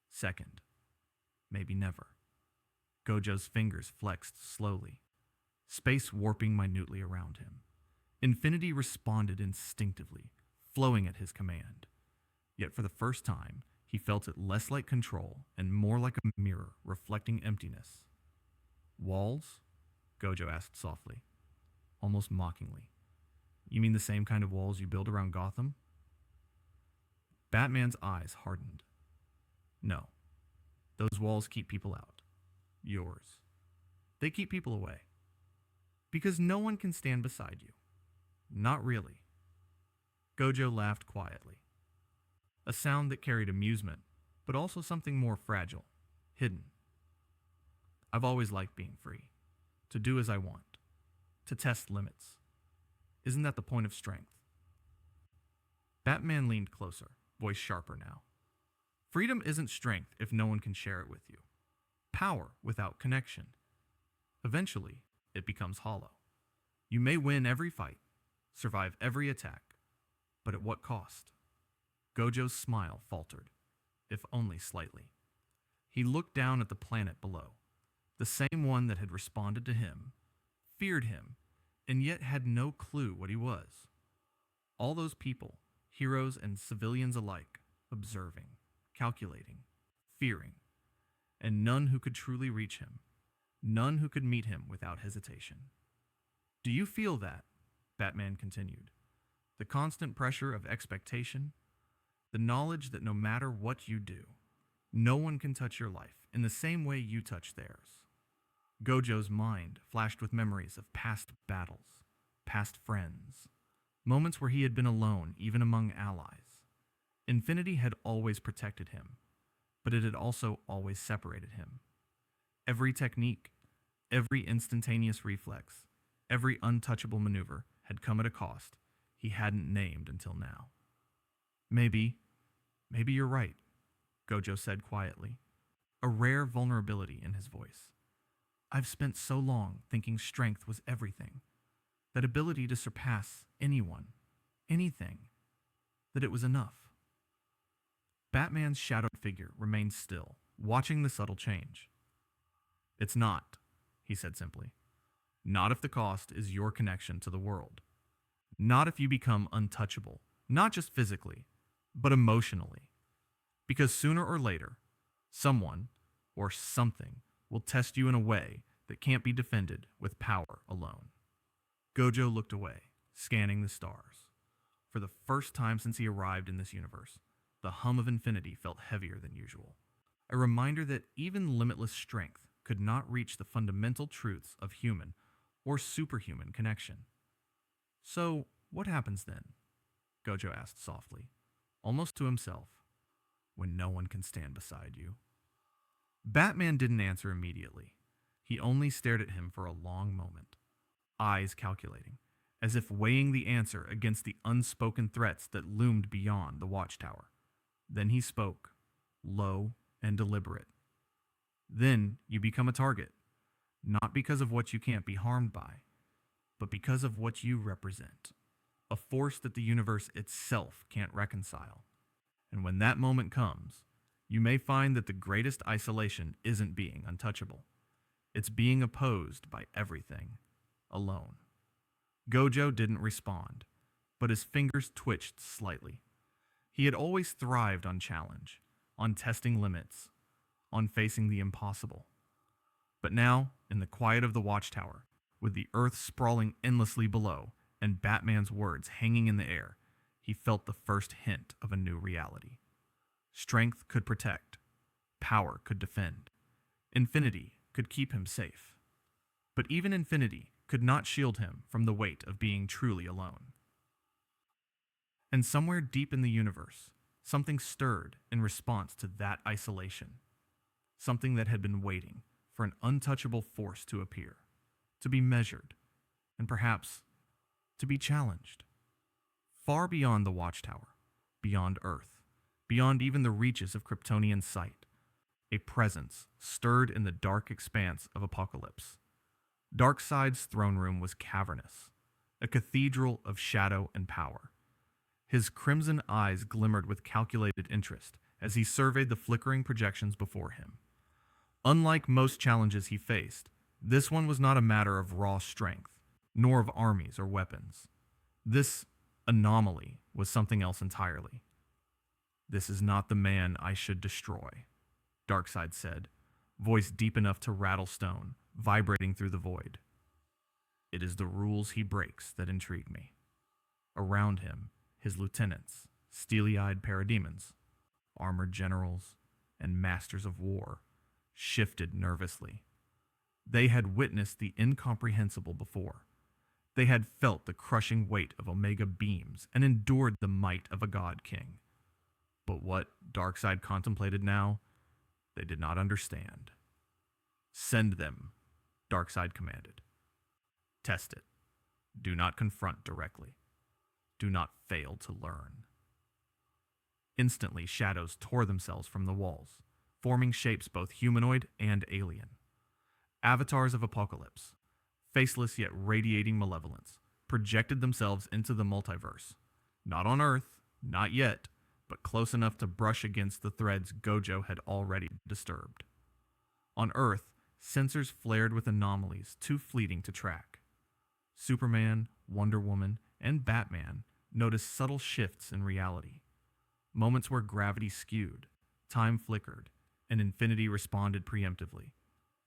Second, maybe never." Gojo's fingers flexed slowly, space warping minutely around him. Infinity responded instinctively, flowing at his command. Yet for the first time, he felt it less like control and more like a mirror reflecting emptiness. "Walls?" Gojo asked softly, almost mockingly. "You mean the same kind of walls you build around Gotham?" Batman's eyes hardened. "No. Those walls keep people out. Yours. They keep people away. Because no one can stand beside you. Not really." Gojo laughed quietly. A sound that carried amusement, but also something more fragile, hidden. "I've always liked being free. To do as I want. To test limits. Isn't that the point of strength?" Batman leaned closer, voice sharper now. "Freedom isn't strength if no one can share it with you. Power without connection. Eventually, it becomes hollow. You may win every fight, survive every attack, but at what cost?" Gojo's smile faltered, if only slightly. He looked down at the planet below, the same one that had responded to him, feared him, and yet had no clue what he was. All those people, heroes and civilians alike, observing, calculating, fearing, and none who could truly reach him, none who could meet him without hesitation. "Do you feel that?" Batman continued. "The constant pressure of expectation, the knowledge that no matter what you do, no one can touch your life in the same way you touch theirs." Gojo's mind flashed with memories of past battles, past friends, moments where he had been alone even among allies. Infinity had always protected him, but it had also always separated him. Every technique, every instantaneous reflex, every untouchable maneuver had come at a cost he hadn't named until now. Maybe you're right," Gojo said quietly, a rare vulnerability in his voice. "I've spent so long thinking strength was everything, that ability to surpass anyone, anything, that it was enough." Batman's shadowed figure remained still, watching the subtle change. "It's not," he said simply. "Not if the cost is your connection to the world. Not if you become untouchable, not just physically, but emotionally. Because sooner or later, someone or something will test you in a way that can't be defended with power alone." Gojo looked away, scanning the stars. For the first time since he arrived in this universe, the hum of infinity felt heavier than usual. A reminder that even limitless strength could not reach the fundamental truths of human or superhuman connection. "So, what happens then?" Gojo asked softly, almost to himself, "when no one can stand beside you?" Batman didn't answer immediately. He only stared at him for a long moment, eyes calculating, as if weighing the answer against the unspoken threats that loomed beyond the watchtower. Then he spoke, low and deliberate. "Then you become a target, not because of what you can't be harmed by, but because of what you represent. A force that the universe itself can't reconcile. And when that moment comes, you may find that the greatest isolation isn't being untouchable. It's being opposed by everything, alone. Gojo didn't respond, but his fingers twitched slightly. He had always thrived on challenge, on testing limits, on facing the impossible. But now, in the quiet of the watchtower, with the earth sprawling endlessly below and Batman's words hanging in the air, he felt the first hint of a new reality. Strength could protect, power could defend, infinity could keep him safe. But even infinity could not shield him from the weight of being truly alone. And somewhere deep in the universe, something stirred in response to that isolation. Something that had been waiting for an untouchable force to appear, to be measured, and perhaps to be challenged. Far beyond the watchtower, beyond Earth, beyond even the reaches of Kryptonian sight, a presence stirred in the dark expanse of Apocalypse. Darkseid's throne room was cavernous, a cathedral of shadow and power. His crimson eyes glimmered with calculated interest as he surveyed the flickering projections before him. Unlike most challenges he faced, this one was not a matter of raw strength, nor of armies or weapons. This anomaly was something else entirely. "This is not the man I should destroy," Darkseid said, voice deep enough to rattle stone, vibrating through the void. "It is the rules he breaks that intrigue me." Around him, his lieutenants, steely-eyed parademons, armored generals, and masters of war, shifted nervously. They had witnessed the incomprehensible before. They had felt the crushing weight of Omega beams and endured the might of a god king. But what Darkseid contemplated now, they did not understand. "Send them," Darkseid commanded. "Test it. Do not confront directly. Do not fail to learn." Instantly, shadows tore themselves from the walls, forming shapes both humanoid and alien. Avatars of Apocalypse, faceless yet radiating malevolence, projected themselves into the multiverse. Not on Earth, not yet, but close enough to brush against the threads Gojo had already disturbed. On Earth, sensors flared with anomalies too fleeting to track. Superman, Wonder Woman, and Batman noticed subtle shifts in reality. Moments where gravity skewed, time flickered, and infinity responded preemptively.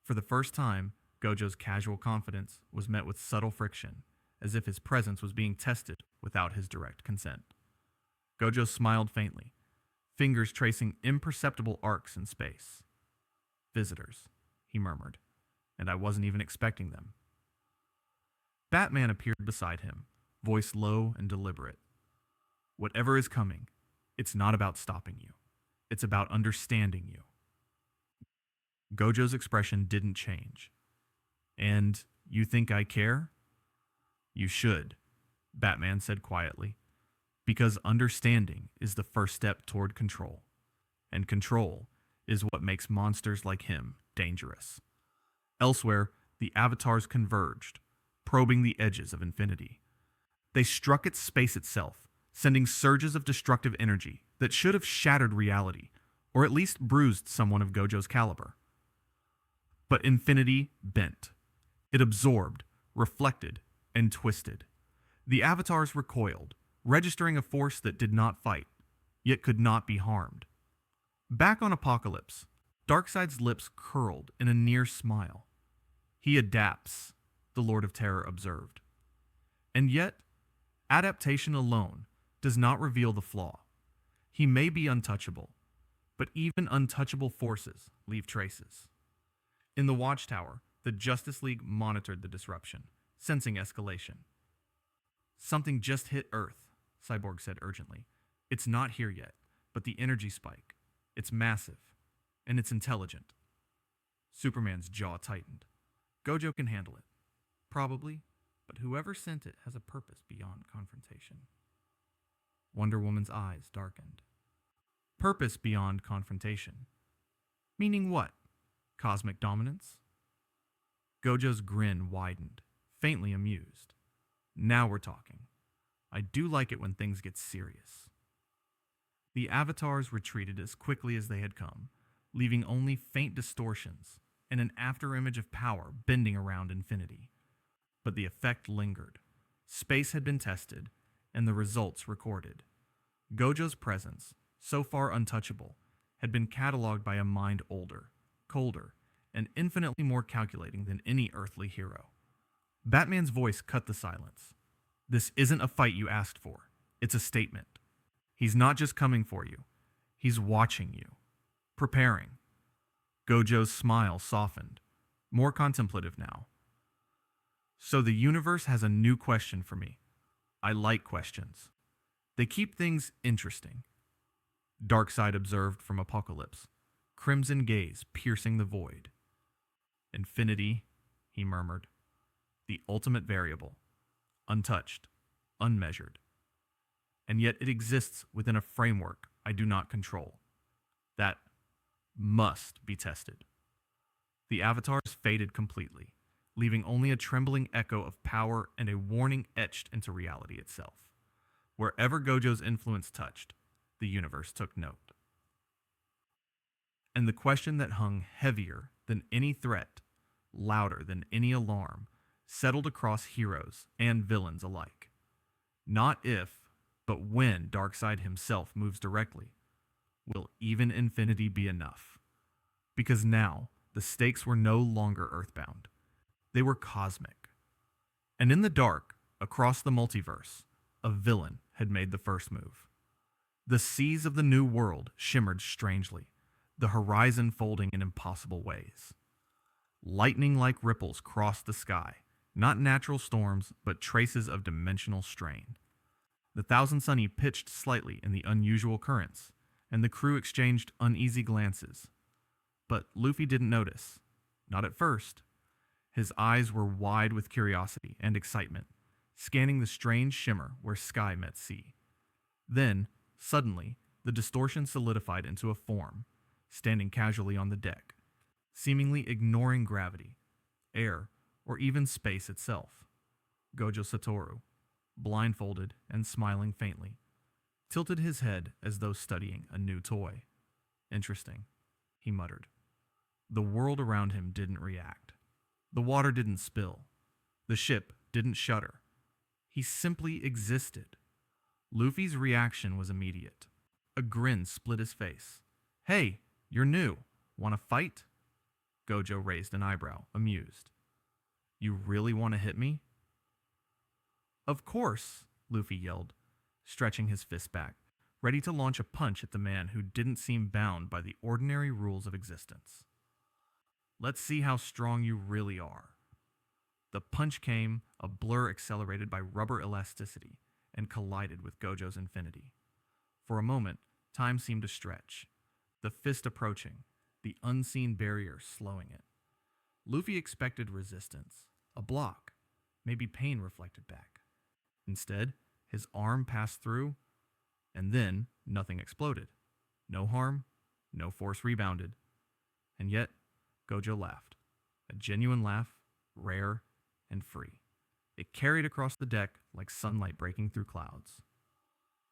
For the first time, Gojo's casual confidence was met with subtle friction, as if his presence was being tested without his direct consent. Gojo smiled faintly, fingers tracing imperceptible arcs in space. "Visitors," he murmured, "and I wasn't even expecting them." Batman appeared beside him, voice low and deliberate. "Whatever is coming, it's not about stopping you. It's about understanding you." Gojo's expression didn't change. "And you think I care?" "You should," Batman said quietly, "because understanding is the first step toward control. And control is what makes monsters like him dangerous." Elsewhere, the avatars converged, probing the edges of infinity. They struck at space itself, sending surges of destructive energy that should have shattered reality, or at least bruised someone of Gojo's caliber. But infinity bent. It absorbed, reflected, and twisted. The avatars recoiled, registering a force that did not fight, yet could not be harmed. Back on Apocalypse, Darkseid's lips curled in a near smile. "He adapts," the Lord of Terror observed. And yet, adaptation alone does not reveal the flaw. He may be untouchable, but even untouchable forces leave traces. In the Watchtower, the Justice League monitored the disruption, sensing escalation. "Something just hit Earth," Cyborg said urgently. "It's not here yet, but the energy spike. It's massive, and it's intelligent." Superman's jaw tightened. "Gojo can handle it. Probably, but whoever sent it has a purpose beyond confrontation." Wonder Woman's eyes darkened. "Purpose beyond confrontation? Meaning what? Cosmic dominance?" Gojo's grin widened, faintly amused. "Now we're talking. I do like it when things get serious." The avatars retreated as quickly as they had come, leaving only faint distortions, and an afterimage of power bending around infinity. But the effect lingered. Space had been tested, and the results recorded. Gojo's presence, so far untouchable, had been cataloged by a mind older, colder, and infinitely more calculating than any earthly hero. Batman's voice cut the silence. This isn't a fight you asked for. It's a statement. He's not just coming for you. He's watching you. Preparing. Gojo's smile softened, more contemplative now. So the universe has a new question for me. I like questions. They keep things interesting. Darkseid observed from Apocalypse, crimson gaze piercing the void. Infinity, he murmured. The ultimate variable. Untouched, unmeasured. And yet it exists within a framework I do not control. That must be tested. The avatars faded completely, leaving only a trembling echo of power and a warning etched into reality itself. Wherever Gojo's influence touched, the universe took note. And the question that hung heavier than any threat, louder than any alarm, settled across heroes and villains alike. Not if, but when Darkseid himself moves directly, will even infinity be enough? Because now, the stakes were no longer earthbound. They were cosmic. And in the dark, across the multiverse, a villain had made the first move. The seas of the new world shimmered strangely, the horizon folding in impossible ways. Lightning-like ripples crossed the sky, not natural storms, but traces of dimensional strain. The Thousand Sunny pitched slightly in the unusual currents, and the crew exchanged uneasy glances. But Luffy didn't notice. Not at first. His eyes were wide with curiosity and excitement, scanning the strange shimmer where sky met sea. Then, suddenly, the distortion solidified into a form, standing casually on the deck, seemingly ignoring gravity, air, or even space itself. Gojo Satoru, blindfolded and smiling faintly, tilted his head as though studying a new toy. Interesting, he muttered. The world around him didn't react. The water didn't spill. The ship didn't shudder. He simply existed. Luffy's reaction was immediate. A grin split his face. Hey, you're new. Want to fight? Gojo raised an eyebrow, amused. You really want to hit me? Of course, Luffy yelled, stretching his fist back, ready to launch a punch at the man who didn't seem bound by the ordinary rules of existence. Let's see how strong you really are. The punch came, a blur accelerated by rubber elasticity, and collided with Gojo's infinity. For a moment, time seemed to stretch, the fist approaching, the unseen barrier slowing it. Luffy expected resistance, a block, maybe pain reflected back. Instead, his arm passed through, and then nothing exploded. No harm, no force rebounded. And yet, Gojo laughed. A genuine laugh, rare and free. It carried across the deck like sunlight breaking through clouds.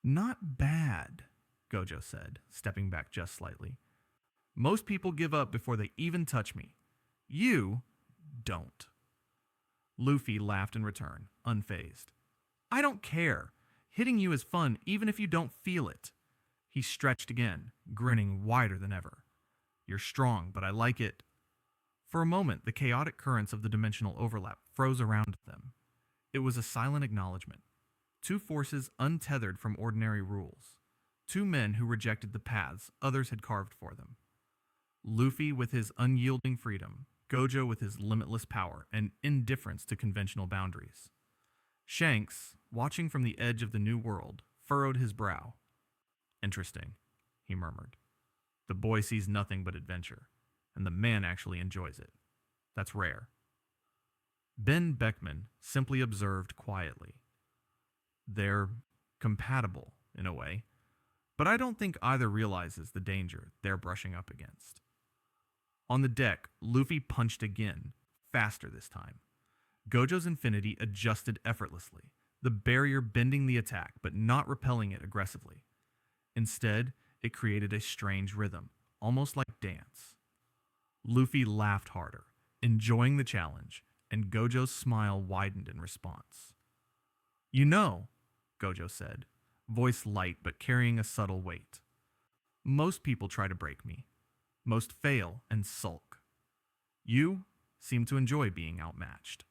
Not bad, Gojo said, stepping back just slightly. Most people give up before they even touch me. You don't. Luffy laughed in return, unfazed. I don't care. Hitting you is fun even if you don't feel it. He stretched again, grinning wider than ever. You're strong, but I like it. For a moment, the chaotic currents of the dimensional overlap froze around them. It was a silent acknowledgement. Two forces untethered from ordinary rules. Two men who rejected the paths others had carved for them. Luffy with his unyielding freedom, Gojo with his limitless power and indifference to conventional boundaries. Shanks, watching from the edge of the new world, furrowed his brow. Interesting, he murmured. The boy sees nothing but adventure, and the man actually enjoys it. That's rare. Ben Beckman simply observed quietly. They're compatible, in a way, but I don't think either realizes the danger they're brushing up against. On the deck, Luffy punched again, faster this time. Gojo's infinity adjusted effortlessly, the barrier bending the attack but not repelling it aggressively. Instead, it created a strange rhythm, almost like dance. Luffy laughed harder, enjoying the challenge, and Gojo's smile widened in response. You know, Gojo said, voice light but carrying a subtle weight. Most people try to break me. Most fail and sulk. You seem to enjoy being outmatched.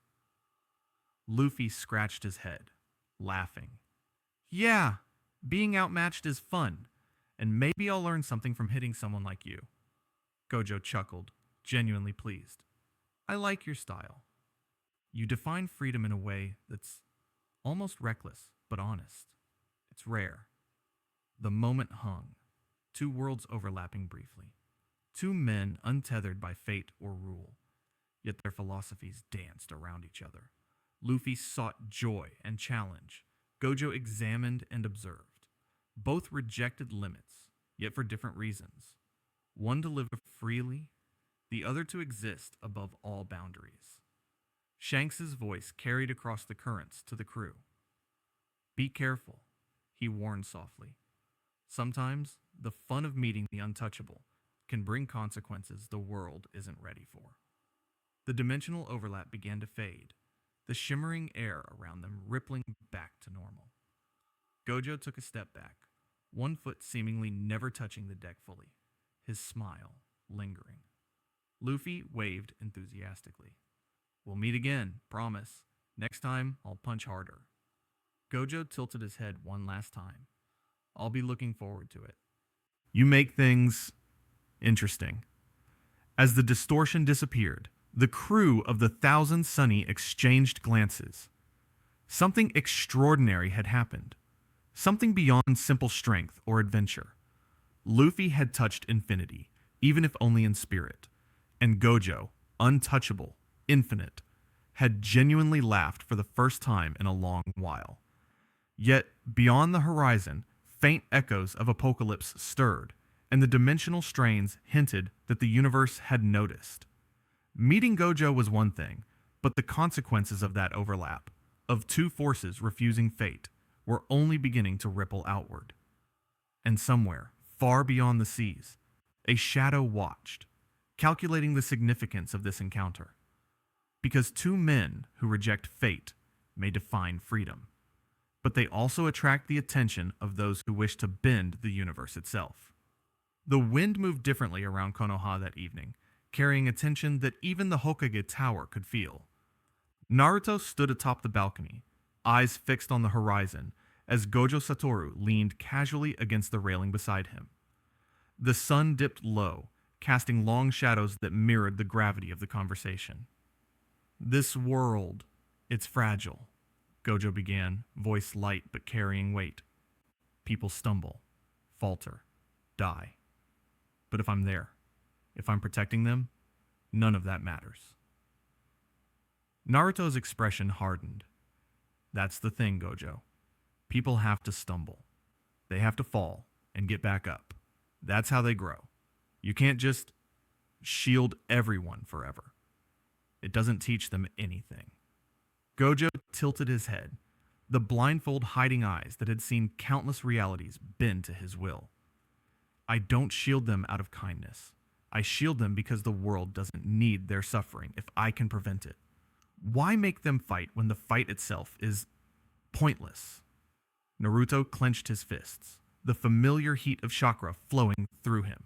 Luffy scratched his head, laughing. Yeah, being outmatched is fun, and maybe I'll learn something from hitting someone like you. Gojo chuckled, genuinely pleased. I like your style. You define freedom in a way that's almost reckless, but honest. It's rare. The moment hung, two worlds overlapping briefly. Two men untethered by fate or rule, yet their philosophies danced around each other. Luffy sought joy and challenge. Gojo examined and observed. Both rejected limits, yet for different reasons. One to live freely, the other to exist above all boundaries. Shanks's voice carried across the currents to the crew. Be careful, he warned softly. Sometimes, the fun of meeting the untouchable can bring consequences the world isn't ready for. The dimensional overlap began to fade, the shimmering air around them rippling back to normal. Gojo took a step back, one foot seemingly never touching the deck fully, his smile lingering. Luffy waved enthusiastically. We'll meet again, promise. Next time, I'll punch harder. Gojo tilted his head one last time. I'll be looking forward to it. You make things interesting. As the distortion disappeared, the crew of the Thousand Sunny exchanged glances. Something extraordinary had happened. Something beyond simple strength or adventure. Luffy had touched infinity, even if only in spirit. And Gojo, untouchable, infinite, had genuinely laughed for the first time in a long while. Yet, beyond the horizon, faint echoes of apocalypse stirred, and the dimensional strains hinted that the universe had noticed. Meeting Gojo was one thing, but the consequences of that overlap, of two forces refusing fate, were only beginning to ripple outward. And somewhere, far beyond the seas, a shadow watched, calculating the significance of this encounter. Because two men who reject fate may define freedom, but they also attract the attention of those who wish to bend the universe itself. The wind moved differently around Konoha that evening, carrying a tension that even the Hokage Tower could feel. Naruto stood atop the balcony, eyes fixed on the horizon, as Gojo Satoru leaned casually against the railing beside him. The sun dipped low, casting long shadows that mirrored the gravity of the conversation. This world, it's fragile, Gojo began, voice light but carrying weight. People stumble, falter, die. But if I'm there, if I'm protecting them, none of that matters. Naruto's expression hardened. That's the thing, Gojo. People have to stumble. They have to fall and get back up. That's how they grow. You can't just shield everyone forever. It doesn't teach them anything. Gojo tilted his head, the blindfold hiding eyes that had seen countless realities bend to his will. I don't shield them out of kindness. I shield them because the world doesn't need their suffering if I can prevent it. Why make them fight when the fight itself is pointless? Naruto clenched his fists, the familiar heat of chakra flowing through him.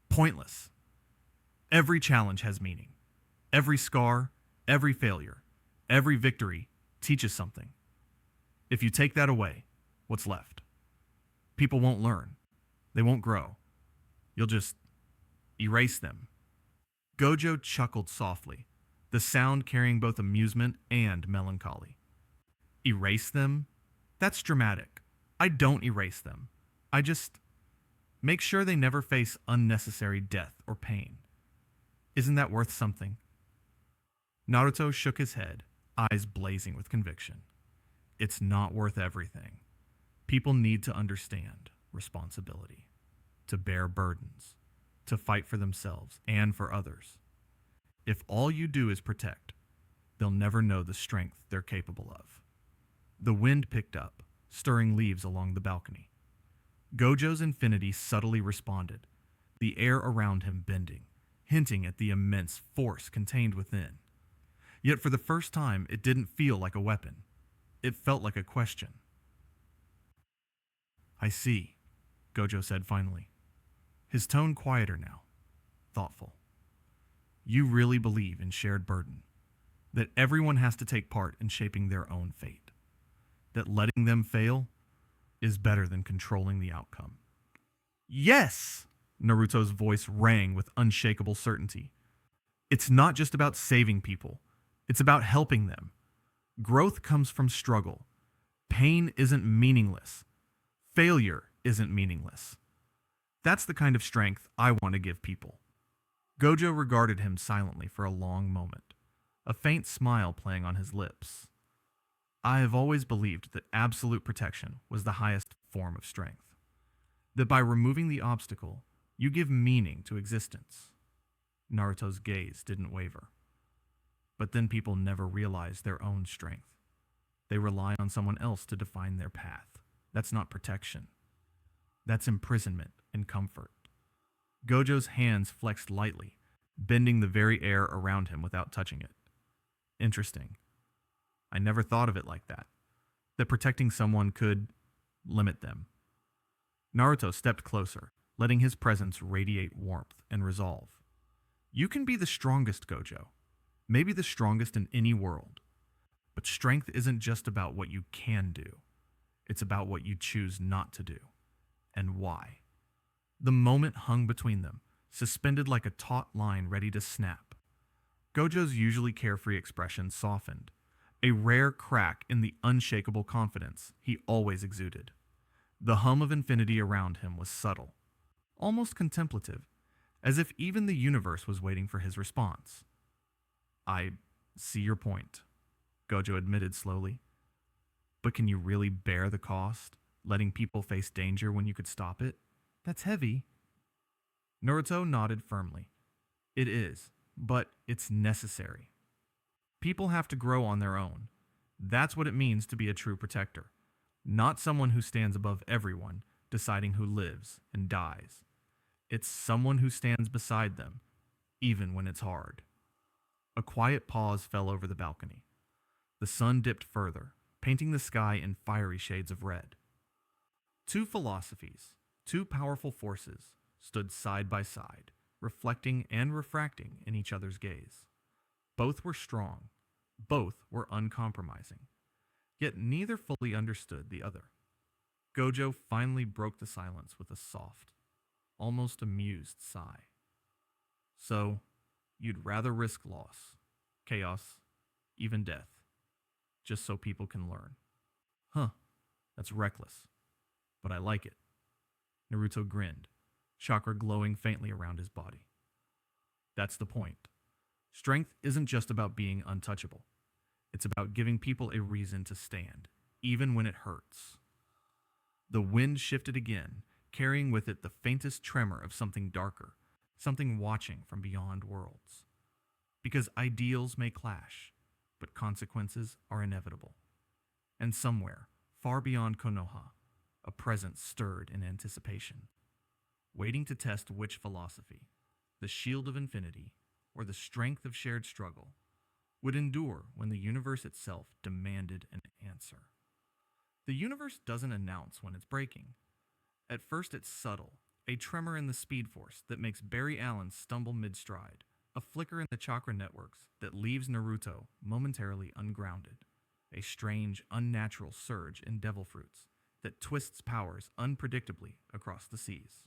Pointless. Every challenge has meaning. Every scar, every failure, every victory teaches something. If you take that away, what's left? People won't learn. They won't grow. You'll just erase them. Gojo chuckled softly, the sound carrying both amusement and melancholy. Erase them? That's dramatic. I don't erase them. I just make sure they never face unnecessary death or pain. Isn't that worth something? Naruto shook his head, eyes blazing with conviction. It's not worth everything. People need to understand responsibility, to bear burdens, to fight for themselves and for others. If all you do is protect, they'll never know the strength they're capable of. The wind picked up, stirring leaves along the balcony. Gojo's infinity subtly responded, the air around him bending, hinting at the immense force contained within. Yet for the first time, it didn't feel like a weapon. It felt like a question. I see, Gojo said finally, his tone quieter now, thoughtful. You really believe in shared burden, that everyone has to take part in shaping their own fate, that letting them fail is better than controlling the outcome. Yes! Naruto's voice rang with unshakable certainty. It's not just about saving people, it's about helping them. Growth comes from struggle. Pain isn't meaningless. Failure isn't meaningless. That's the kind of strength I want to give people. Gojo regarded him silently for a long moment, a faint smile playing on his lips. I have always believed that absolute protection was the highest form of strength. That by removing the obstacle, you give meaning to existence. Naruto's gaze didn't waver. But then people never realize their own strength. They rely on someone else to define their path. That's not protection. That's imprisonment and comfort. Gojo's hands flexed lightly, bending the very air around him without touching it. Interesting. I never thought of it like that. That protecting someone could limit them. Naruto stepped closer, letting his presence radiate warmth and resolve. You can be the strongest, Gojo. Maybe the strongest in any world. But strength isn't just about what you can do. It's about what you choose not to do. And why. The moment hung between them, suspended like a taut line ready to snap. Gojo's usually carefree expression softened, a rare crack in the unshakable confidence he always exuded. The hum of infinity around him was subtle, almost contemplative, as if even the universe was waiting for his response. I see your point, Gojo admitted slowly. But can you really bear the cost, letting people face danger when you could stop it? That's heavy. Naruto nodded firmly. It is, but it's necessary. People have to grow on their own. That's what it means to be a true protector. Not someone who stands above everyone, deciding who lives and dies. It's someone who stands beside them, even when it's hard. A quiet pause fell over the balcony. The sun dipped further, painting the sky in fiery shades of red. Two philosophies, two powerful forces, stood side by side, reflecting and refracting in each other's gaze. Both were strong, both were uncompromising, yet neither fully understood the other. Gojo finally broke the silence with a soft, almost amused sigh. So, you'd rather risk loss, chaos, even death, just so people can learn. Huh, that's reckless, but I like it. Naruto grinned, chakra glowing faintly around his body. That's the point. Strength isn't just about being untouchable. It's about giving people a reason to stand, even when it hurts. The wind shifted again, carrying with it the faintest tremor of something darker, something watching from beyond worlds. Because ideals may clash, but consequences are inevitable. And somewhere, far beyond Konoha, a presence stirred in anticipation, waiting to test which philosophy, the shield of infinity, or the strength of shared struggle, would endure when the universe itself demanded an answer. The universe doesn't announce when it's breaking. At first it's subtle, a tremor in the speed force that makes Barry Allen stumble mid-stride, a flicker in the chakra networks that leaves Naruto momentarily ungrounded, a strange, unnatural surge in devil fruits that twists powers unpredictably across the seas.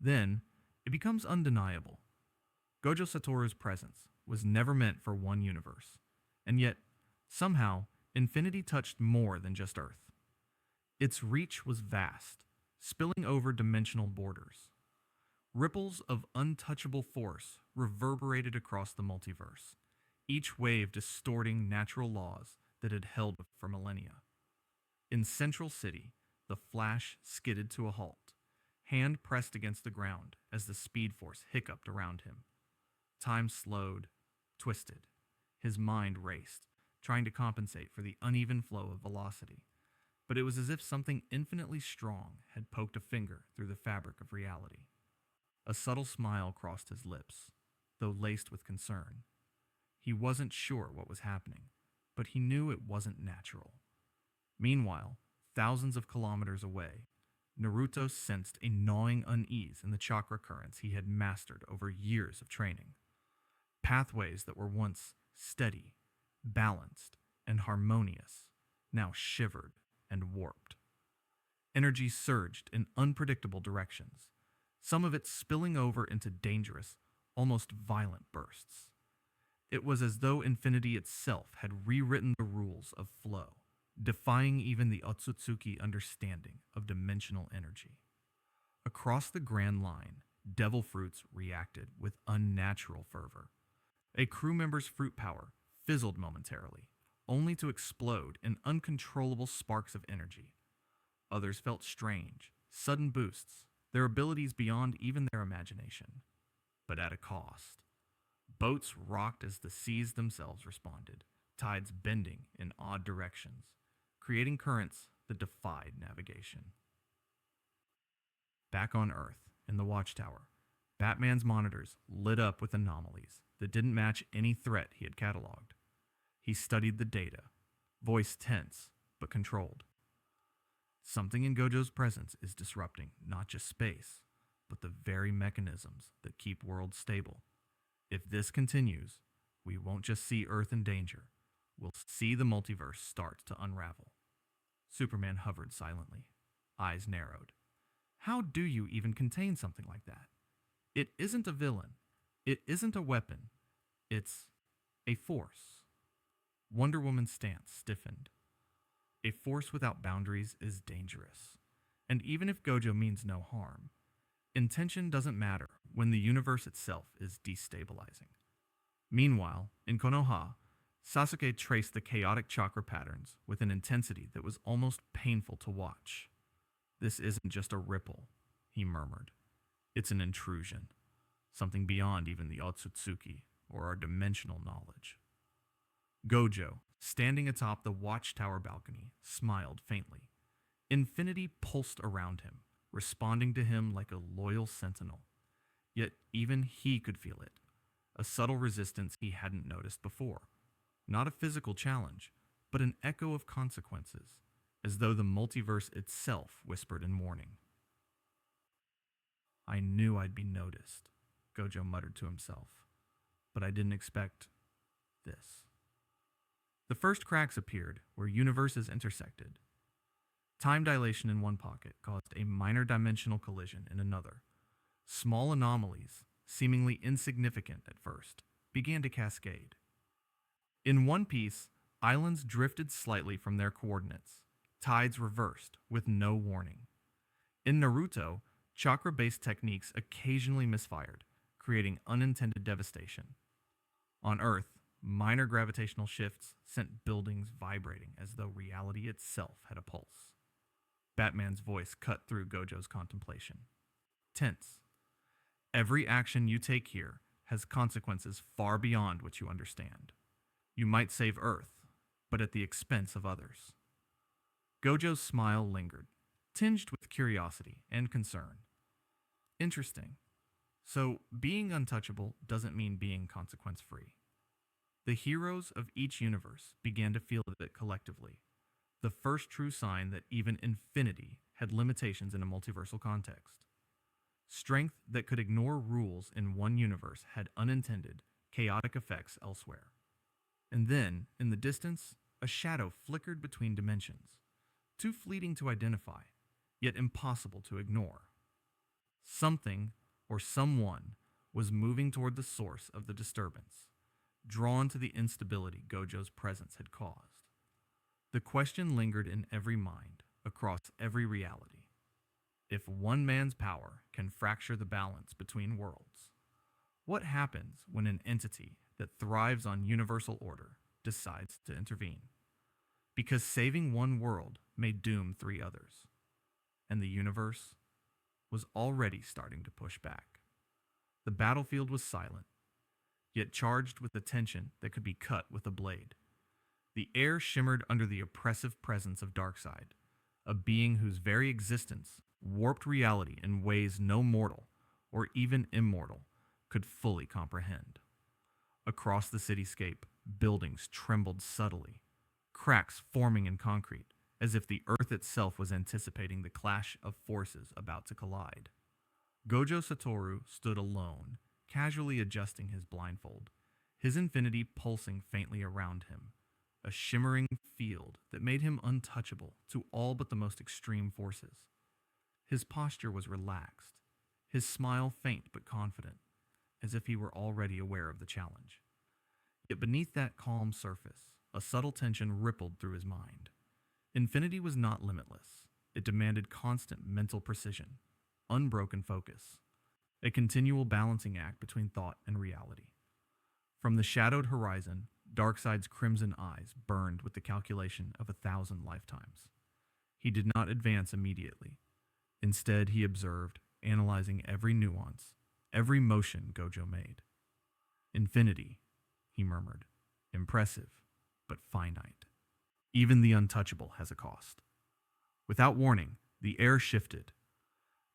Then, it becomes undeniable. Gojo Satoru's presence was never meant for one universe, and yet, somehow, infinity touched more than just Earth. Its reach was vast, spilling over dimensional borders. Ripples of untouchable force reverberated across the multiverse, each wave distorting natural laws that had held for millennia. In Central City, the Flash skidded to a halt, hand pressed against the ground as the speed force hiccuped around him. Time slowed, twisted. His mind raced, trying to compensate for the uneven flow of velocity. But it was as if something infinitely strong had poked a finger through the fabric of reality. A subtle smile crossed his lips, though laced with concern. He wasn't sure what was happening, but he knew it wasn't natural. Meanwhile, thousands of kilometers away, Naruto sensed a gnawing unease in the chakra currents he had mastered over years of training. Pathways that were once steady, balanced, and harmonious now shivered and warped. Energy surged in unpredictable directions, some of it spilling over into dangerous, almost violent bursts. It was as though Infinity itself had rewritten the rules of flow, defying even the Otsutsuki understanding of dimensional energy. Across the Grand Line, devil fruits reacted with unnatural fervor. A crew member's fruit power fizzled momentarily, only to explode in uncontrollable sparks of energy. Others felt strange, sudden boosts, their abilities beyond even their imagination. But at a cost. Boats rocked as the seas themselves responded, tides bending in odd directions, creating currents that defied navigation. Back on Earth, in the watchtower, Batman's monitors lit up with anomalies that didn't match any threat he had cataloged. He studied the data, voice tense but controlled. Something in Gojo's presence is disrupting not just space, but the very mechanisms that keep worlds stable. If this continues, we won't just see Earth in danger, we'll see the multiverse start to unravel. Superman hovered silently, eyes narrowed. How do you even contain something like that? It isn't a villain. It isn't a weapon. It's a force. Wonder Woman's stance stiffened. A force without boundaries is dangerous. And even if Gojo means no harm, intention doesn't matter when the universe itself is destabilizing. Meanwhile, in Konoha, Sasuke traced the chaotic chakra patterns with an intensity that was almost painful to watch. This isn't just a ripple, he murmured. It's an intrusion, something beyond even the Otsutsuki or our dimensional knowledge. Gojo, standing atop the watchtower balcony, smiled faintly. Infinity pulsed around him, responding to him like a loyal sentinel. Yet even he could feel it, a subtle resistance he hadn't noticed before. Not a physical challenge, but an echo of consequences, as though the multiverse itself whispered in warning. I knew I'd be noticed, Gojo muttered to himself, but I didn't expect this. The first cracks appeared where universes intersected. Time dilation in one pocket caused a minor dimensional collision in another. Small anomalies, seemingly insignificant at first, began to cascade. In one piece, islands drifted slightly from their coordinates. Tides reversed with no warning. In Naruto, chakra-based techniques occasionally misfired, creating unintended devastation. On Earth, minor gravitational shifts sent buildings vibrating as though reality itself had a pulse. Batman's voice cut through Gojo's contemplation. Tense. Every action you take here has consequences far beyond what you understand. You might save Earth, but at the expense of others. Gojo's smile lingered, tinged with curiosity and concern. Interesting. So, being untouchable doesn't mean being consequence-free. The heroes of each universe began to feel it collectively, the first true sign that even Infinity had limitations in a multiversal context. Strength that could ignore rules in one universe had unintended, chaotic effects elsewhere. And then, in the distance, a shadow flickered between dimensions, too fleeting to identify, yet impossible to ignore. Something, or someone, was moving toward the source of the disturbance, drawn to the instability Gojo's presence had caused. The question lingered in every mind, across every reality. If one man's power can fracture the balance between worlds, what happens when an entity that thrives on universal order decides to intervene? Because saving one world may doom 3 others, and the universe was already starting to push back. The battlefield was silent, yet charged with a tension that could be cut with a blade. The air shimmered under the oppressive presence of Darkseid, a being whose very existence warped reality in ways no mortal or even immortal, could fully comprehend. Across the cityscape, buildings trembled subtly, cracks forming in concrete, as if the earth itself was anticipating the clash of forces about to collide. Gojo Satoru stood alone, casually adjusting his blindfold, his infinity pulsing faintly around him, a shimmering field that made him untouchable to all but the most extreme forces. His posture was relaxed, his smile faint but confident, as if he were already aware of the challenge. Yet beneath that calm surface, a subtle tension rippled through his mind. Infinity was not limitless. It demanded constant mental precision, unbroken focus, a continual balancing act between thought and reality. From the shadowed horizon, Darkseid's crimson eyes burned with the calculation of 1,000 lifetimes. He did not advance immediately. Instead, he observed, analyzing every nuance, every motion Gojo made. Infinity, he murmured. Impressive, but finite. Even the untouchable has a cost. Without warning, the air shifted.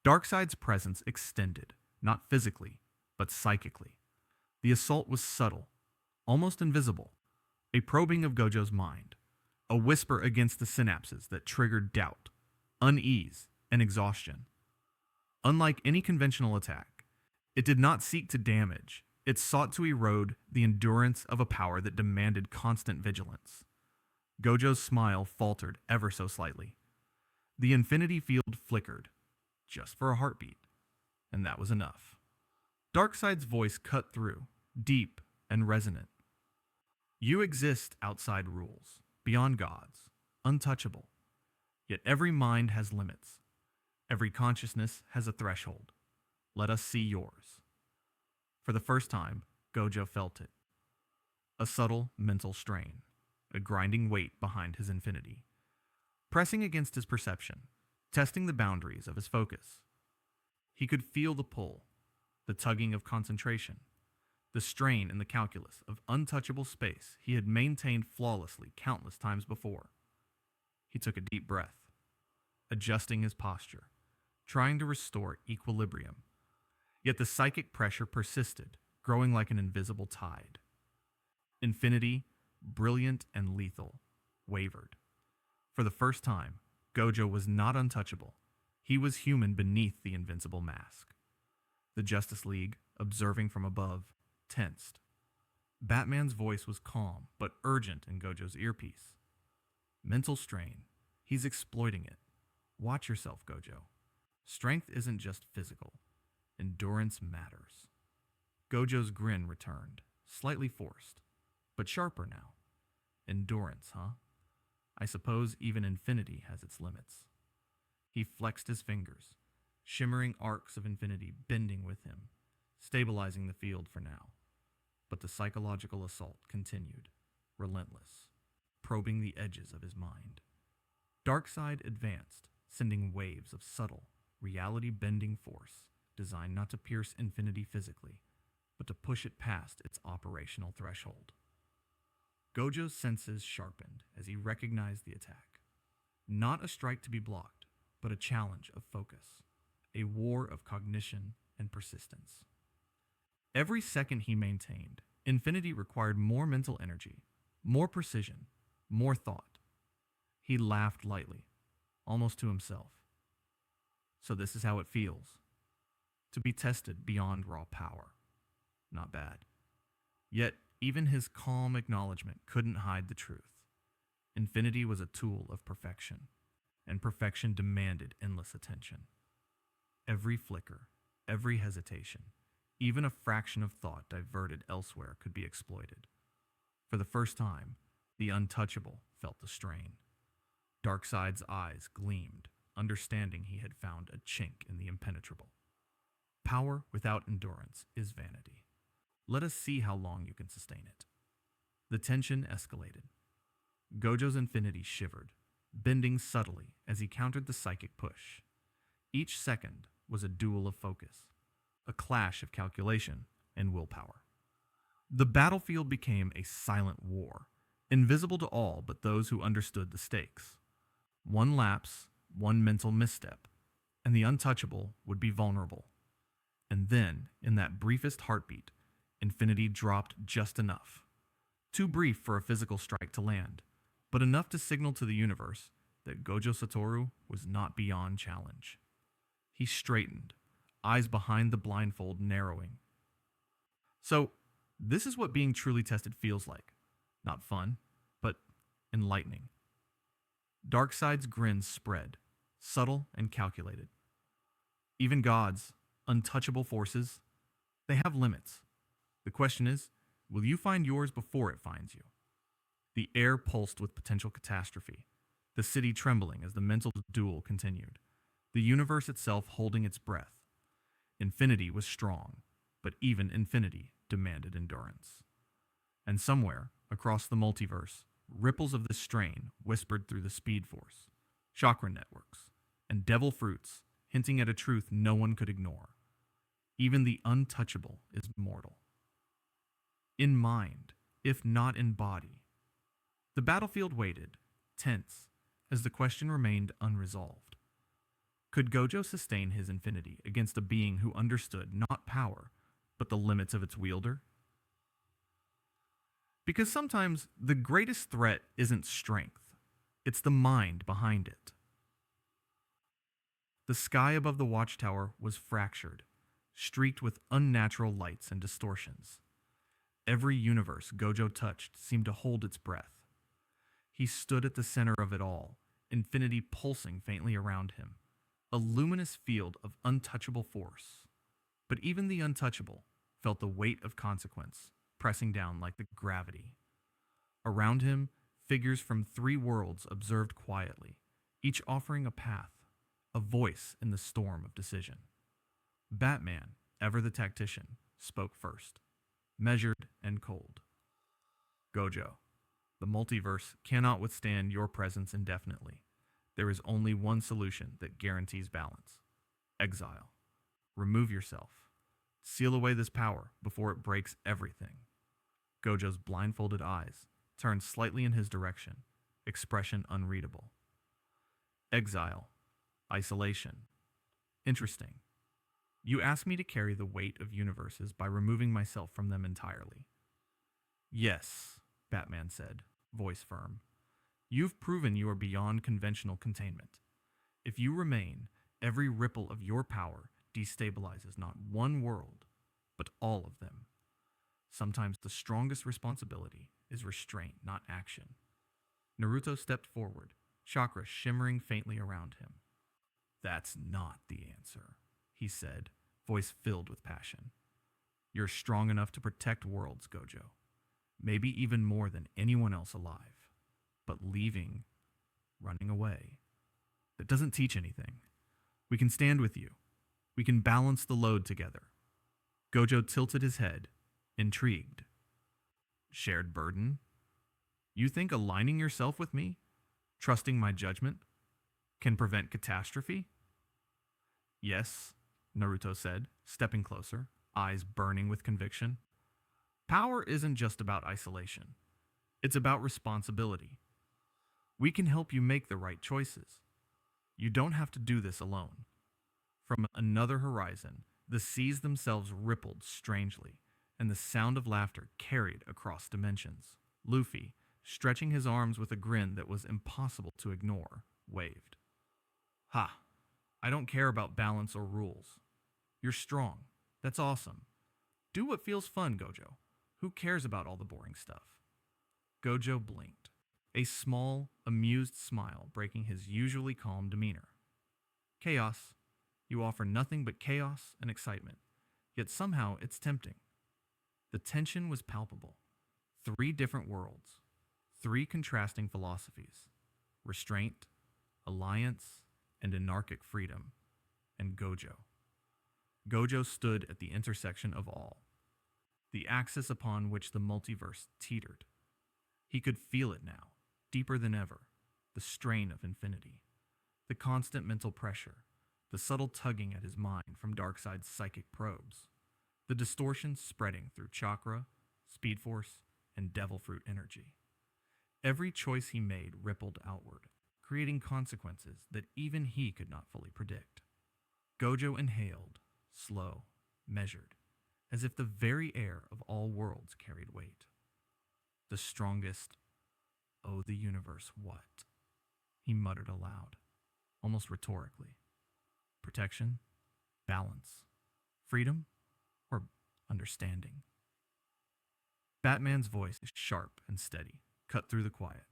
Darkseid's presence extended, not physically, but psychically. The assault was subtle, almost invisible, a probing of Gojo's mind, a whisper against the synapses that triggered doubt, unease, and exhaustion. Unlike any conventional attack, it did not seek to damage. It sought to erode the endurance of a power that demanded constant vigilance. Gojo's smile faltered ever so slightly. The infinity field flickered, just for a heartbeat, and that was enough. Darkseid's voice cut through, deep and resonant. You exist outside rules, beyond gods, untouchable. Yet every mind has limits. Every consciousness has a threshold. Let us see yours. For the first time, Gojo felt it. A subtle mental strain, a grinding weight behind his infinity, pressing against his perception, testing the boundaries of his focus. He could feel the pull, the tugging of concentration, the strain in the calculus of untouchable space he had maintained flawlessly countless times before. He took a deep breath, adjusting his posture, trying to restore equilibrium. Yet the psychic pressure persisted, growing like an invisible tide. Infinity, brilliant and lethal, wavered. For the first time, Gojo was not untouchable. He was human beneath the invincible mask. The Justice League, observing from above, tensed. Batman's voice was calm but urgent in Gojo's earpiece. Mental strain. He's exploiting it. Watch yourself, Gojo. Strength isn't just physical. Endurance matters. Gojo's grin returned, slightly forced, but sharper now. Endurance, huh? I suppose even infinity has its limits. He flexed his fingers, shimmering arcs of infinity bending with him, stabilizing the field for now. But the psychological assault continued, relentless, probing the edges of his mind. Darkseid advanced, sending waves of subtle, reality-bending force, designed not to pierce infinity physically, but to push it past its operational threshold. Gojo's senses sharpened as he recognized the attack. Not a strike to be blocked, but a challenge of focus, a war of cognition and persistence. Every second he maintained, infinity required more mental energy, more precision, more thought. He laughed lightly, almost to himself. So this is how it feels, to be tested beyond raw power. Not bad. Yet, even his calm acknowledgement couldn't hide the truth. Infinity was a tool of perfection, and perfection demanded endless attention. Every flicker, every hesitation, even a fraction of thought diverted elsewhere could be exploited. For the first time, the untouchable felt the strain. Darkseid's eyes gleamed, understanding he had found a chink in the impenetrable. Power without endurance is vanity. Let us see how long you can sustain it. The tension escalated. Gojo's infinity shivered, bending subtly as he countered the psychic push. Each second was a duel of focus, a clash of calculation and willpower. The battlefield became a silent war, invisible to all but those who understood the stakes. One lapse, one mental misstep, and the untouchable would be vulnerable. And then, in that briefest heartbeat, Infinity dropped just enough. Too brief for a physical strike to land, but enough to signal to the universe that Gojo Satoru was not beyond challenge. He straightened, eyes behind the blindfold narrowing. So, this is what being truly tested feels like. Not fun, but enlightening. Darkseid's grin spread, subtle and calculated. Even gods, untouchable forces, they have limits. The question is, will you find yours before it finds you? The air pulsed with potential catastrophe, the city trembling as the mental duel continued, the universe itself holding its breath. Infinity was strong, but even infinity demanded endurance. And somewhere, across the multiverse, ripples of this strain whispered through the speed force, chakra networks, and devil fruits hinting at a truth no one could ignore. Even the untouchable is mortal. In mind, if not in body. The battlefield waited, tense, as the question remained unresolved. Could Gojo sustain his infinity against a being who understood not power, but the limits of its wielder? Because sometimes the greatest threat isn't strength, it's the mind behind it. The sky above the watchtower was fractured, streaked with unnatural lights and distortions. Every universe Gojo touched seemed to hold its breath. He stood at the center of it all, infinity pulsing faintly around him, a luminous field of untouchable force. But even the untouchable felt the weight of consequence, pressing down like the gravity. Around him, figures from 3 worlds observed quietly, each offering a path, a voice in the storm of decision. Batman, ever the tactician, spoke first, measured and cold. Gojo, the multiverse cannot withstand your presence indefinitely. There is only one solution that guarantees balance. Exile. Remove yourself. Seal away this power before it breaks everything. Gojo's blindfolded eyes turned slightly in his direction, expression unreadable. Exile. Isolation. Interesting. You ask me to carry the weight of universes by removing myself from them entirely. Yes, Batman said, voice firm. You've proven you are beyond conventional containment. If you remain, every ripple of your power destabilizes not one world, but all of them. Sometimes the strongest responsibility is restraint, not action. Naruto stepped forward, chakra shimmering faintly around him. That's not the answer, he said, voice filled with passion. You're strong enough to protect worlds, Gojo. Maybe even more than anyone else alive. But leaving, running away, that doesn't teach anything. We can stand with you. We can balance the load together. Gojo tilted his head, intrigued. Shared burden? You think aligning yourself with me, trusting my judgment, can prevent catastrophe? Yes, Naruto said, stepping closer, eyes burning with conviction. Power isn't just about isolation. It's about responsibility. We can help you make the right choices. You don't have to do this alone. From another horizon, the seas themselves rippled strangely, and the sound of laughter carried across dimensions. Luffy, stretching his arms with a grin that was impossible to ignore, waved. Ha! I don't care about balance or rules. You're strong. That's awesome. Do what feels fun, Gojo. Who cares about all the boring stuff? Gojo blinked, a small, amused smile breaking his usually calm demeanor. Chaos. You offer nothing but chaos and excitement, yet somehow it's tempting. The tension was palpable. 3 different worlds, 3 contrasting philosophies. Restraint, alliance, and anarchic freedom. And Gojo. Gojo stood at the intersection of all, the axis upon which the multiverse teetered. He could feel it now, deeper than ever, the strain of infinity, the constant mental pressure, the subtle tugging at his mind from Darkseid's psychic probes, the distortions spreading through chakra, speed force, and devil fruit energy. Every choice he made rippled outward, creating consequences that even he could not fully predict. Gojo inhaled, slow, measured, as if the very air of all worlds carried weight. The strongest, oh, the universe, what? He muttered aloud, almost rhetorically. Protection, balance, freedom, or understanding? Batman's voice is sharp and steady, cut through the quiet.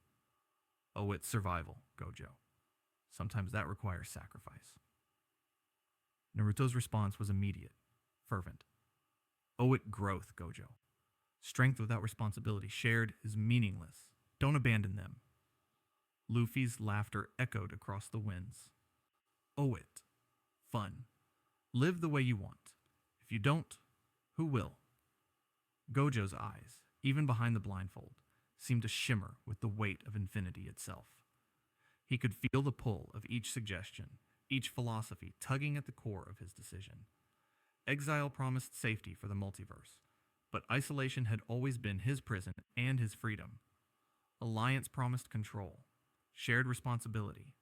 Oh, it's survival, Gojo. Sometimes that requires sacrifice. Naruto's response was immediate, fervent. Oh, it growth, Gojo. Strength without responsibility shared is meaningless. Don't abandon them. Luffy's laughter echoed across the winds. Oh, it. Fun. Live the way you want. If you don't, who will? Gojo's eyes, even behind the blindfold, seemed to shimmer with the weight of infinity itself. He could feel the pull of each suggestion, each philosophy tugging at the core of his decision. Exile promised safety for the multiverse, but isolation had always been his prison and his freedom. Alliance promised control, shared responsibility,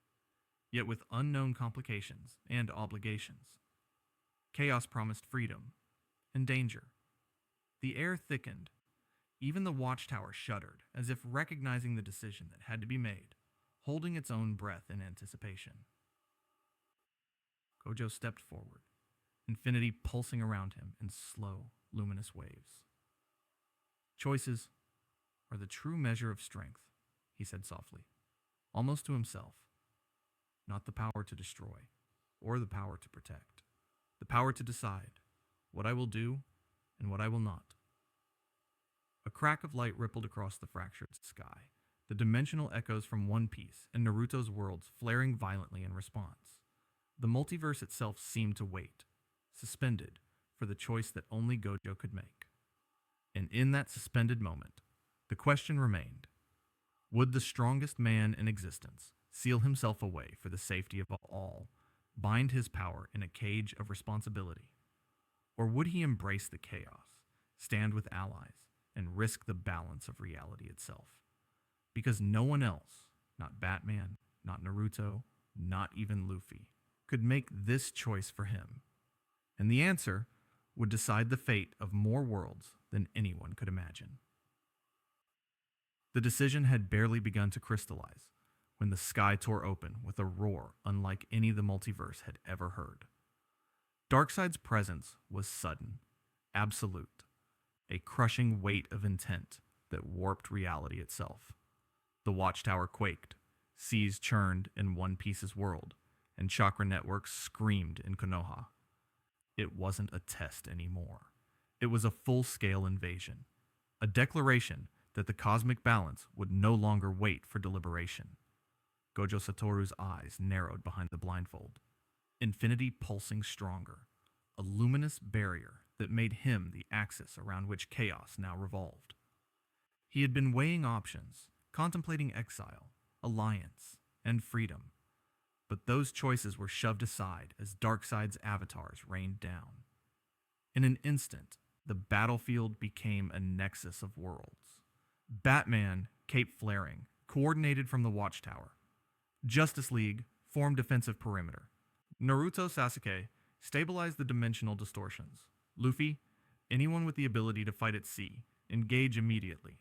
yet with unknown complications and obligations. Chaos promised freedom and danger. The air thickened. Even the watchtower shuddered, as if recognizing the decision that had to be made, holding its own breath in anticipation. Gojo stepped forward, infinity pulsing around him in slow, luminous waves. Choices are the true measure of strength, he said softly, almost to himself. Not the power to destroy, or the power to protect. The power to decide what I will do and what I will not. A crack of light rippled across the fractured sky, the dimensional echoes from One Piece and Naruto's worlds flaring violently in response. The multiverse itself seemed to wait, suspended, for the choice that only Gojo could make. And in that suspended moment, the question remained: would the strongest man in existence seal himself away for the safety of all, bind his power in a cage of responsibility? Or would he embrace the chaos, stand with allies, and risk the balance of reality itself? Because no one else, not Batman, not Naruto, not even Luffy, could make this choice for him. And the answer would decide the fate of more worlds than anyone could imagine. The decision had barely begun to crystallize when the sky tore open with a roar unlike any the multiverse had ever heard. Darkseid's presence was sudden, absolute, a crushing weight of intent that warped reality itself. The watchtower quaked, seas churned in One Piece's world, and chakra networks screamed in Konoha. It wasn't a test anymore. It was a full-scale invasion, a declaration that the cosmic balance would no longer wait for deliberation. Gojo Satoru's eyes narrowed behind the blindfold, infinity pulsing stronger, a luminous barrier that made him the axis around which chaos now revolved. He had been weighing options, contemplating exile, alliance, and freedom, but those choices were shoved aside as Darkseid's avatars rained down. In an instant, the battlefield became a nexus of worlds. Batman, cape flaring, coordinated from the watchtower. Justice League formed defensive perimeter. Naruto Sasuke stabilized the dimensional distortions. Luffy, anyone with the ability to fight at sea, engage immediately.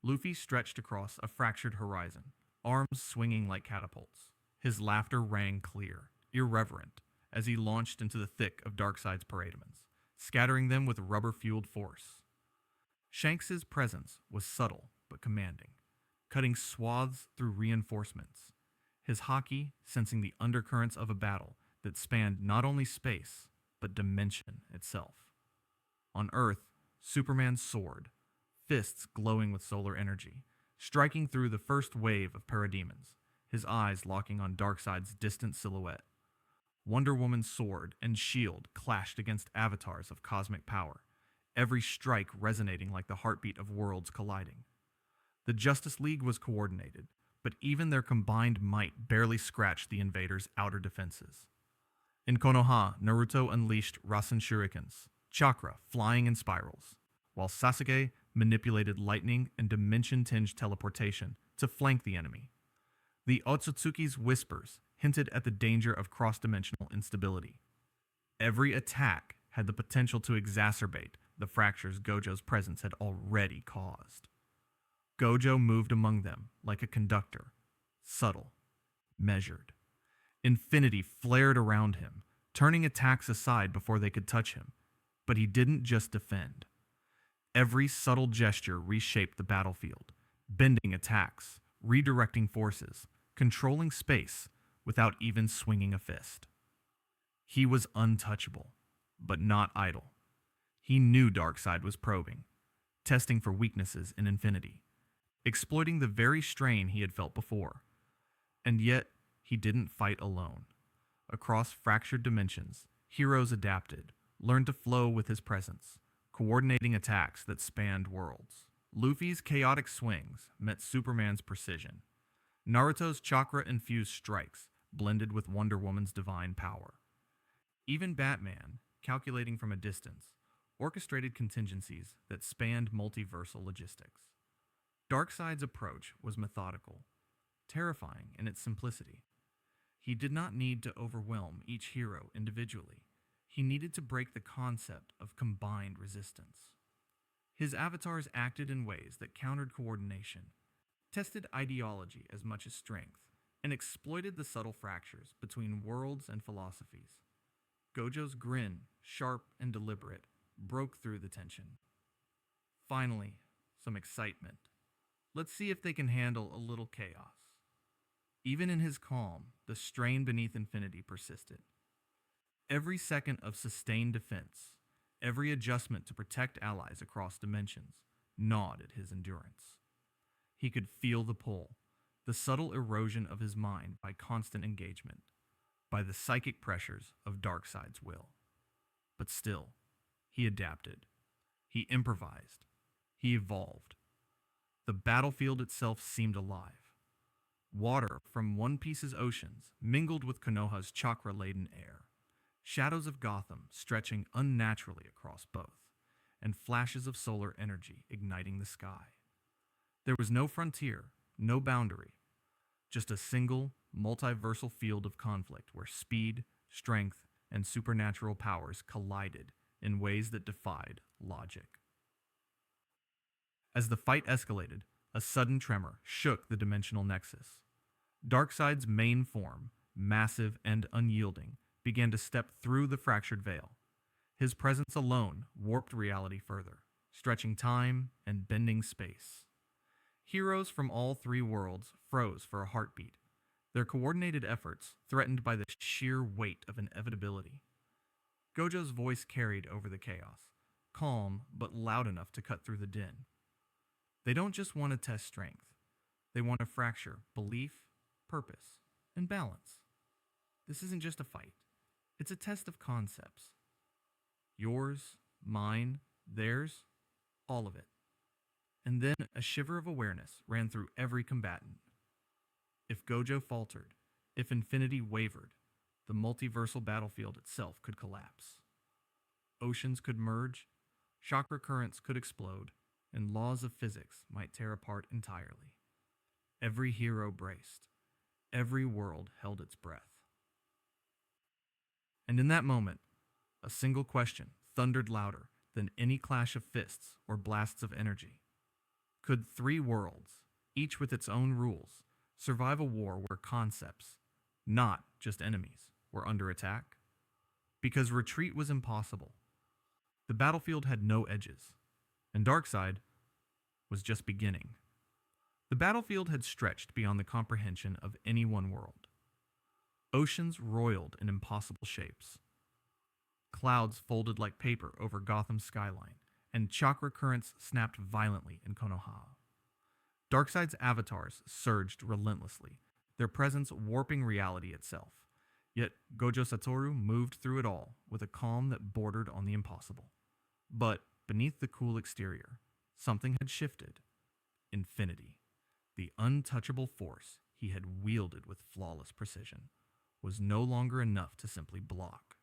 Luffy stretched across a fractured horizon, arms swinging like catapults. His laughter rang clear, irreverent, as he launched into the thick of Darkseid's parademons, scattering them with rubber-fueled force. Shanks's presence was subtle but commanding, cutting swaths through reinforcements, his haki sensing the undercurrents of a battle that spanned not only space, but dimension itself. On Earth, Superman soared, fists glowing with solar energy, striking through the first wave of parademons, his eyes locking on Darkseid's distant silhouette. Wonder Woman's sword and shield clashed against avatars of cosmic power, every strike resonating like the heartbeat of worlds colliding. The Justice League was coordinated, but even their combined might barely scratched the invaders' outer defenses. In Konoha, Naruto unleashed Rasen shurikens, chakra flying in spirals, while Sasuke manipulated lightning and dimension-tinged teleportation to flank the enemy. The Otsutsuki's whispers hinted at the danger of cross-dimensional instability. Every attack had the potential to exacerbate the fractures Gojo's presence had already caused. Gojo moved among them like a conductor, subtle, measured. Infinity flared around him, turning attacks aside before they could touch him. But he didn't just defend. Every subtle gesture reshaped the battlefield, bending attacks, redirecting forces, controlling space without even swinging a fist. He was untouchable, but not idle. He knew Darkseid was probing, testing for weaknesses in Infinity, exploiting the very strain he had felt before. And yet, he didn't fight alone. Across fractured dimensions, heroes adapted, learned to flow with his presence, coordinating attacks that spanned worlds. Luffy's chaotic swings met Superman's precision. Naruto's chakra-infused strikes blended with Wonder Woman's divine power. Even Batman, calculating from a distance, orchestrated contingencies that spanned multiversal logistics. Darkseid's approach was methodical, terrifying in its simplicity. He did not need to overwhelm each hero individually. He needed to break the concept of combined resistance. His avatars acted in ways that countered coordination, tested ideology as much as strength, and exploited the subtle fractures between worlds and philosophies. Gojo's grin, sharp and deliberate, broke through the tension. Finally, some excitement. Let's see if they can handle a little chaos. Even in his calm, the strain beneath Infinity persisted. Every second of sustained defense, every adjustment to protect allies across dimensions, gnawed at his endurance. He could feel the pull, the subtle erosion of his mind by constant engagement, by the psychic pressures of Darkseid's will. But still, he adapted. He improvised. He evolved. The battlefield itself seemed alive. Water from One Piece's oceans mingled with Konoha's chakra-laden air. Shadows of Gotham stretching unnaturally across both, and flashes of solar energy igniting the sky. There was no frontier, no boundary, just a single, multiversal field of conflict where speed, strength, and supernatural powers collided in ways that defied logic. As the fight escalated, a sudden tremor shook the dimensional nexus. Darkseid's main form, massive and unyielding, began to step through the fractured veil. His presence alone warped reality further, stretching time and bending space. Heroes from all three worlds froze for a heartbeat, their coordinated efforts threatened by the sheer weight of inevitability. Gojo's voice carried over the chaos, calm but loud enough to cut through the din. They don't just want to test strength. They want to fracture belief, purpose, and balance. This isn't just a fight. It's a test of concepts. Yours, mine, theirs, all of it. And then a shiver of awareness ran through every combatant. If Gojo faltered, if Infinity wavered, the multiversal battlefield itself could collapse. Oceans could merge, chakra currents could explode, and laws of physics might tear apart entirely. Every hero braced. Every world held its breath. And in that moment, a single question thundered louder than any clash of fists or blasts of energy. Could three worlds, each with its own rules, survive a war where concepts, not just enemies, were under attack? Because retreat was impossible. The battlefield had no edges, and Darkseid was just beginning. The battlefield had stretched beyond the comprehension of any one world. Oceans roiled in impossible shapes. Clouds folded like paper over Gotham's skyline, and chakra currents snapped violently in Konoha. Darkseid's avatars surged relentlessly, their presence warping reality itself. Yet Gojo Satoru moved through it all with a calm that bordered on the impossible. But beneath the cool exterior, something had shifted. Infinity, the untouchable force he had wielded with flawless precision, was no longer enough to simply block.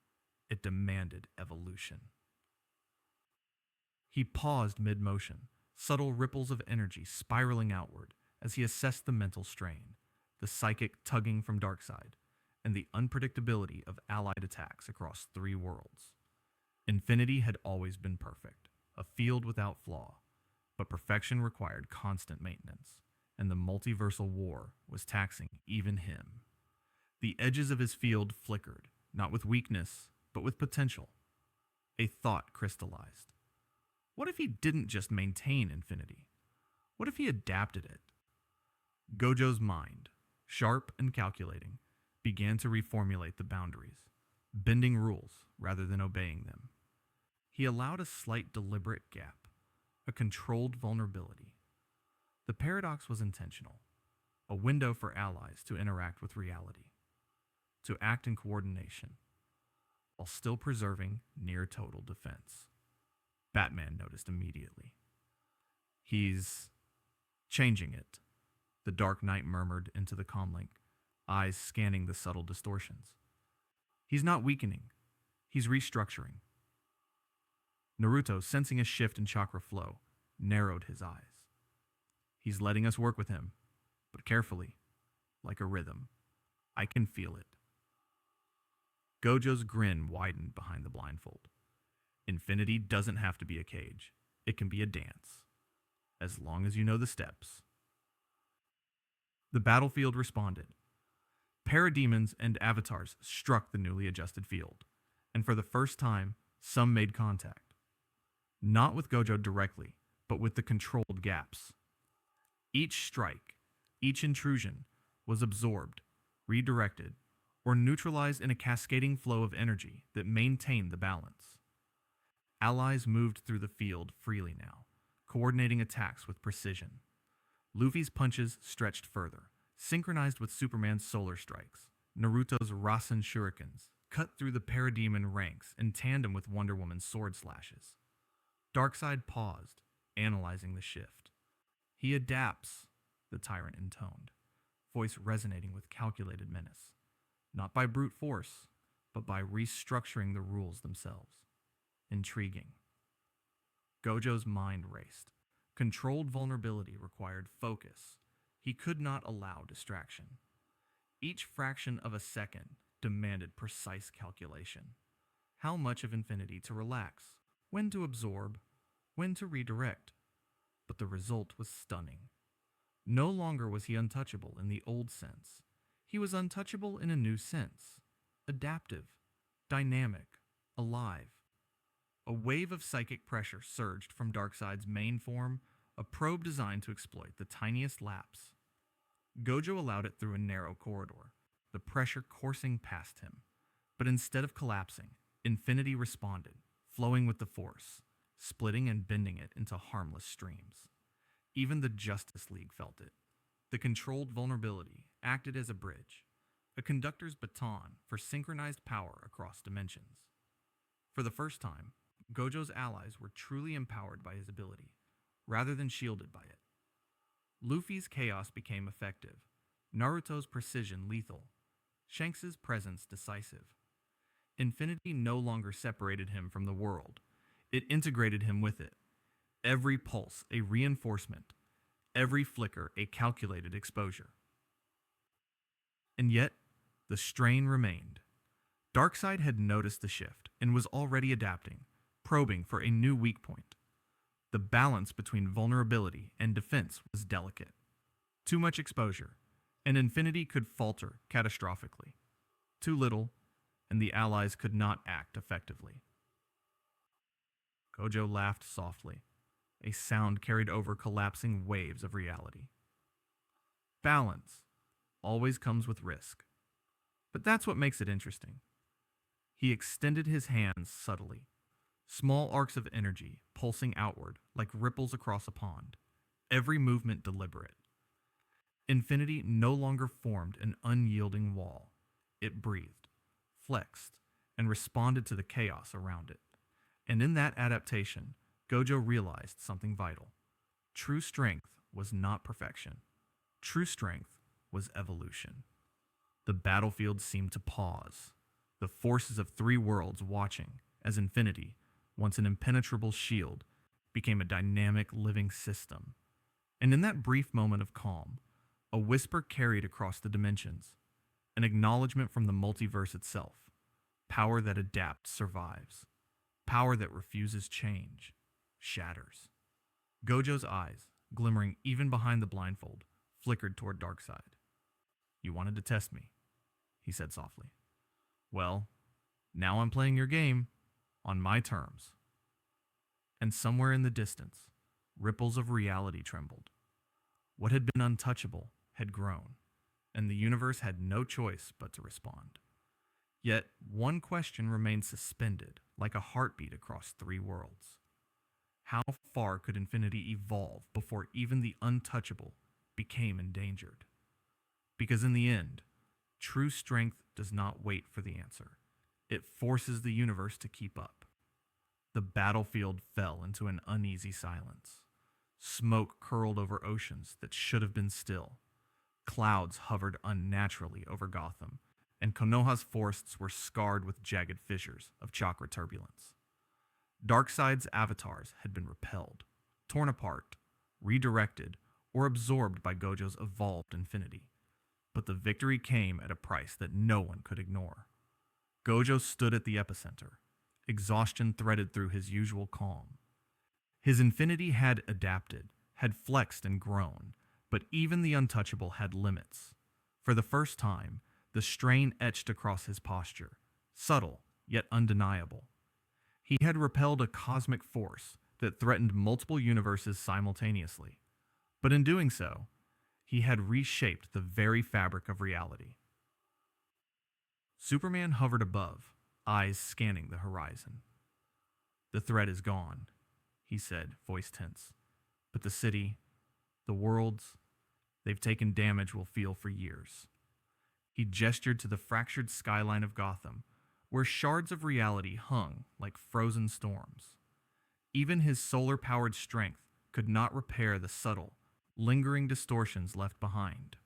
It demanded evolution. He paused mid-motion, subtle ripples of energy spiraling outward as he assessed the mental strain, the psychic tugging from Darkseid, and the unpredictability of allied attacks across three worlds. Infinity had always been perfect, a field without flaw, but perfection required constant maintenance, and the multiversal war was taxing even him. The edges of his field flickered, not with weakness, but with potential. A thought crystallized. What if he didn't just maintain infinity? What if he adapted it? Gojo's mind, sharp and calculating, began to reformulate the boundaries, bending rules rather than obeying them. He allowed a slight deliberate gap, a controlled vulnerability. The paradox was intentional, a window for allies to interact with reality, to act in coordination, while still preserving near total defense. Batman noticed immediately. He's changing it, the Dark Knight murmured into the comlink, eyes scanning the subtle distortions. He's not weakening, he's restructuring. Naruto, sensing a shift in chakra flow, narrowed his eyes. He's letting us work with him, but carefully, like a rhythm. I can feel it. Gojo's grin widened behind the blindfold. Infinity doesn't have to be a cage. It can be a dance, as long as you know the steps. The battlefield responded. Parademons and avatars struck the newly adjusted field, and for the first time, some made contact. Not with Gojo directly, but with the controlled gaps. Each strike, each intrusion, was absorbed, redirected, or neutralized in a cascading flow of energy that maintained the balance. Allies moved through the field freely now, coordinating attacks with precision. Luffy's punches stretched further, synchronized with Superman's solar strikes. Naruto's Rasen shurikens cut through the parademon ranks in tandem with Wonder Woman's sword slashes. Darkseid paused, analyzing the shift. He adapts, the tyrant intoned, voice resonating with calculated menace. Not by brute force, but by restructuring the rules themselves. Intriguing. Gojo's mind raced. Controlled vulnerability required focus. He could not allow distraction. Each fraction of a second demanded precise calculation. How much of infinity to relax, when to absorb, when to redirect. But the result was stunning. No longer was he untouchable in the old sense. He was untouchable in a new sense. Adaptive, dynamic, alive. A wave of psychic pressure surged from Darkseid's main form, a probe designed to exploit the tiniest lapse. Gojo allowed it through a narrow corridor, the pressure coursing past him. But instead of collapsing, infinity responded, flowing with the force, splitting and bending it into harmless streams. Even the Justice League felt it. The controlled vulnerability acted as a bridge, a conductor's baton for synchronized power across dimensions. For the first time, Gojo's allies were truly empowered by his ability, rather than shielded by it. Luffy's chaos became effective, Naruto's precision lethal, Shanks's presence decisive. Infinity no longer separated him from the world. It integrated him with it. Every pulse a reinforcement, every flicker a calculated exposure. And yet, the strain remained. Darkseid had noticed the shift and was already adapting, probing for a new weak point. The balance between vulnerability and defense was delicate. Too much exposure, and Infinity could falter catastrophically. Too little, and the allies could not act effectively. Gojo laughed softly. A sound carried over collapsing waves of reality. Balance always comes with risk. But that's what makes it interesting. He extended his hands subtly, small arcs of energy pulsing outward like ripples across a pond, every movement deliberate. Infinity no longer formed an unyielding wall. It breathed, flexed, and responded to the chaos around it. And in that adaptation, Gojo realized something vital. True strength was not perfection. True strength was evolution. The battlefield seemed to pause, the forces of three worlds watching as Infinity, once an impenetrable shield, became a dynamic living system. And in that brief moment of calm, a whisper carried across the dimensions, an acknowledgement from the multiverse itself. Power that adapts survives. power that refuses change, shatters. Gojo's eyes, glimmering even behind the blindfold, flickered toward Darkseid. You wanted to test me, he said softly. Well, now I'm playing your game on my terms. And somewhere in the distance, ripples of reality trembled. What had been untouchable had grown, and the universe had no choice but to respond. Yet, one question remained suspended, like a heartbeat across three worlds. How far could infinity evolve before even the untouchable became endangered? Because in the end, true strength does not wait for the answer. It forces the universe to keep up. The battlefield fell into an uneasy silence. Smoke curled over oceans that should have been still. Clouds hovered unnaturally over Gotham, and Konoha's forests were scarred with jagged fissures of chakra turbulence. Darkseid's avatars had been repelled, torn apart, redirected, or absorbed by Gojo's evolved infinity. But the victory came at a price that no one could ignore. Gojo stood at the epicenter. Exhaustion threaded through his usual calm. His infinity had adapted, had flexed and grown, but even the untouchable had limits. For the first time, the strain etched across his posture, subtle yet undeniable. He had repelled a cosmic force that threatened multiple universes simultaneously, but in doing so, he had reshaped the very fabric of reality. Superman hovered above, eyes scanning the horizon. The threat is gone, he said, voice tense. But the city, the worlds, they've taken damage we'll feel for years. He gestured to the fractured skyline of Gotham, where shards of reality hung like frozen storms. Even his solar-powered strength could not repair the subtle, lingering distortions left behind.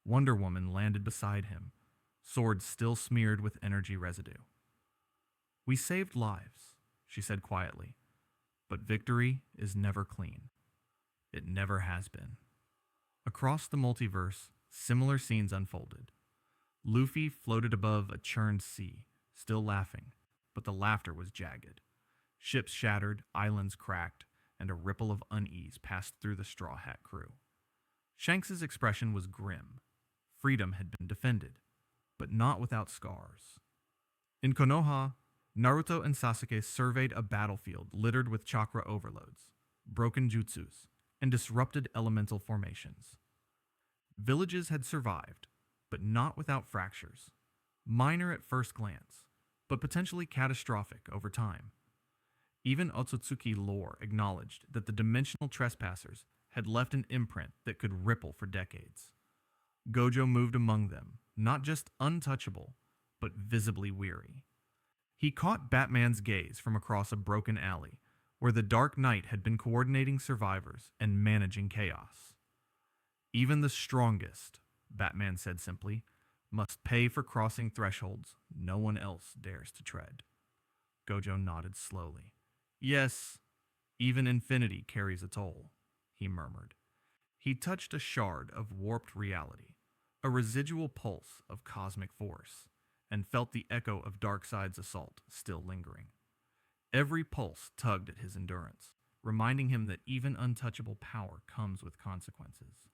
Wonder Woman landed beside him, sword still smeared with energy residue. We saved lives, she said quietly, but victory is never clean. It never has been. Across the multiverse, similar scenes unfolded. Luffy floated above a churned sea, still laughing, but the laughter was jagged. Ships shattered, islands cracked, and a ripple of unease passed through the Straw Hat crew. Shanks's expression was grim. Freedom had been defended, but not without scars. In Konoha, Naruto and Sasuke surveyed a battlefield littered with chakra overloads, broken jutsus, and disrupted elemental formations. Villages had survived, but not without fractures. Minor at first glance, but potentially catastrophic over time. Even Otsutsuki lore acknowledged that the dimensional trespassers had left an imprint that could ripple for decades. Gojo moved among them, not just untouchable, but visibly weary. He caught Batman's gaze from across a broken alley, where the Dark Knight had been coordinating survivors and managing chaos. Even the strongest, Batman said simply, must pay for crossing thresholds no one else dares to tread. Gojo nodded slowly. Yes, even infinity carries a toll, he murmured. He touched a shard of warped reality, a residual pulse of cosmic force, and felt the echo of Darkseid's assault still lingering. Every pulse tugged at his endurance, reminding him that even untouchable power comes with consequences.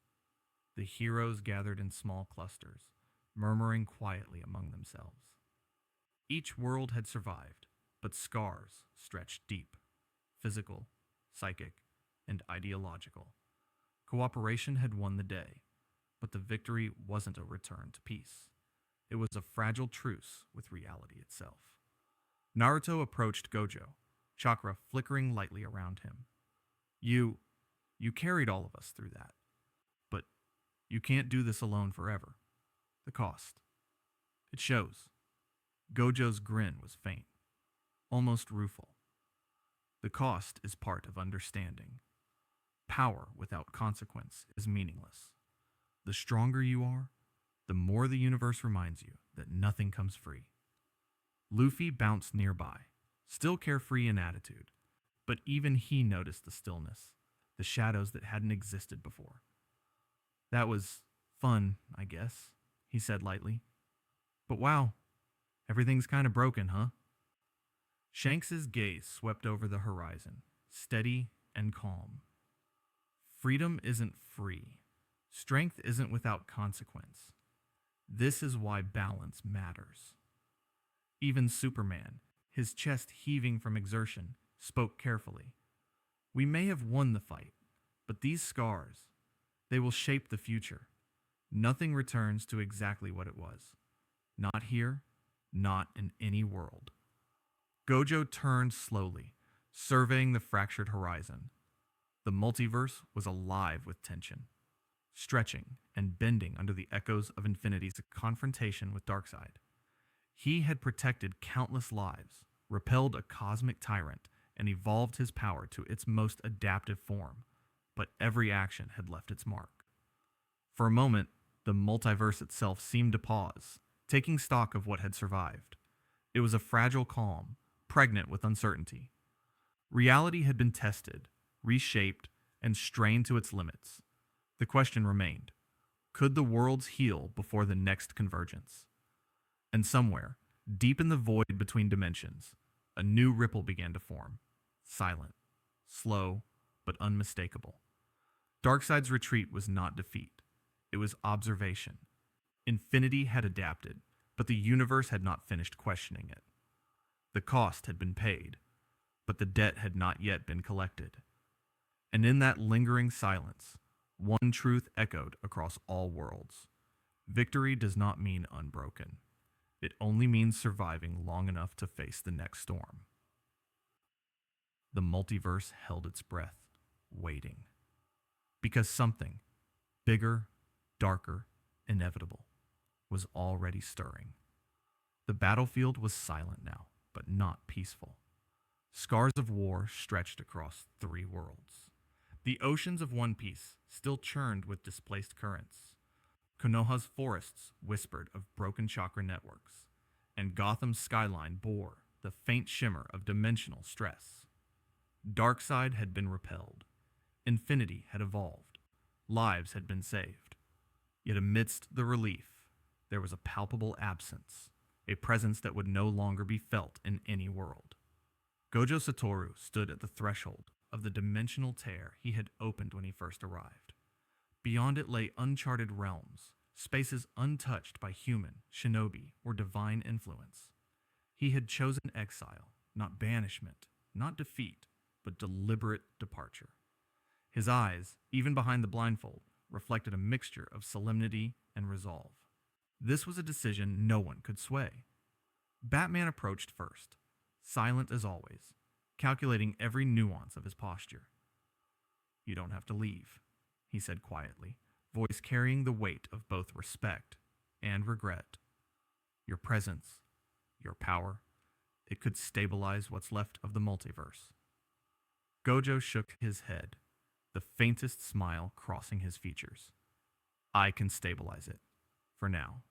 The heroes gathered in small clusters, murmuring quietly among themselves. Each world had survived, but scars stretched deep, physical, psychic, and ideological. Cooperation had won the day, but the victory wasn't a return to peace. It was a fragile truce with reality itself. Naruto approached Gojo, chakra flickering lightly around him. You carried all of us through that, but you can't do this alone forever. The cost. It shows. Gojo's grin was faint, almost rueful. The cost is part of understanding. Power without consequence is meaningless. The stronger you are, the more the universe reminds you that nothing comes free. Luffy bounced nearby, still carefree in attitude, but even he noticed the stillness, the shadows that hadn't existed before. That was fun, I guess, he said lightly. But wow, everything's kind of broken, huh? Shanks's gaze swept over the horizon, steady and calm. Freedom isn't free. Strength isn't without consequence. This is why balance matters. Even Superman, his chest heaving from exertion, spoke carefully. We may have won the fight, but these scars, they will shape the future. Nothing returns to exactly what it was. Not here, not in any world. Gojo turned slowly, surveying the fractured horizon. The multiverse was alive with tension, stretching and bending under the echoes of Infinity's confrontation with Darkseid. He had protected countless lives, repelled a cosmic tyrant, and evolved his power to its most adaptive form, but every action had left its mark. For a moment, the multiverse itself seemed to pause, taking stock of what had survived. It was a fragile calm, pregnant with uncertainty. Reality had been tested, reshaped, and strained to its limits. The question remained, could the worlds heal before the next convergence? And somewhere, deep in the void between dimensions, a new ripple began to form, silent, slow, but unmistakable. Darkseid's retreat was not defeat. It was observation. Infinity had adapted, but the universe had not finished questioning it. The cost had been paid, but the debt had not yet been collected. And in that lingering silence, one truth echoed across all worlds. Victory does not mean unbroken. It only means surviving long enough to face the next storm. The multiverse held its breath, waiting. Because something, bigger, darker, inevitable, was already stirring. The battlefield was silent now, but not peaceful. Scars of war stretched across 3 worlds. The oceans of One Piece still churned with displaced currents. Konoha's forests whispered of broken chakra networks, and Gotham's skyline bore the faint shimmer of dimensional stress. Darkseid had been repelled. Infinity had evolved. Lives had been saved. Yet amidst the relief, there was a palpable absence, a presence that would no longer be felt in any world. Gojo Satoru stood at the threshold of the dimensional tear he had opened when he first arrived. Beyond it lay uncharted realms, spaces untouched by human, shinobi, or divine influence. He had chosen exile, not banishment, not defeat, but deliberate departure. His eyes, even behind the blindfold, reflected a mixture of solemnity and resolve. This was a decision no one could sway. Batman approached first, silent as always, calculating every nuance of his posture. "You don't have to leave," he said quietly, voice carrying the weight of both respect and regret. "Your presence, your power, it could stabilize what's left of the multiverse." Gojo shook his head, the faintest smile crossing his features. "I can stabilize it, for now,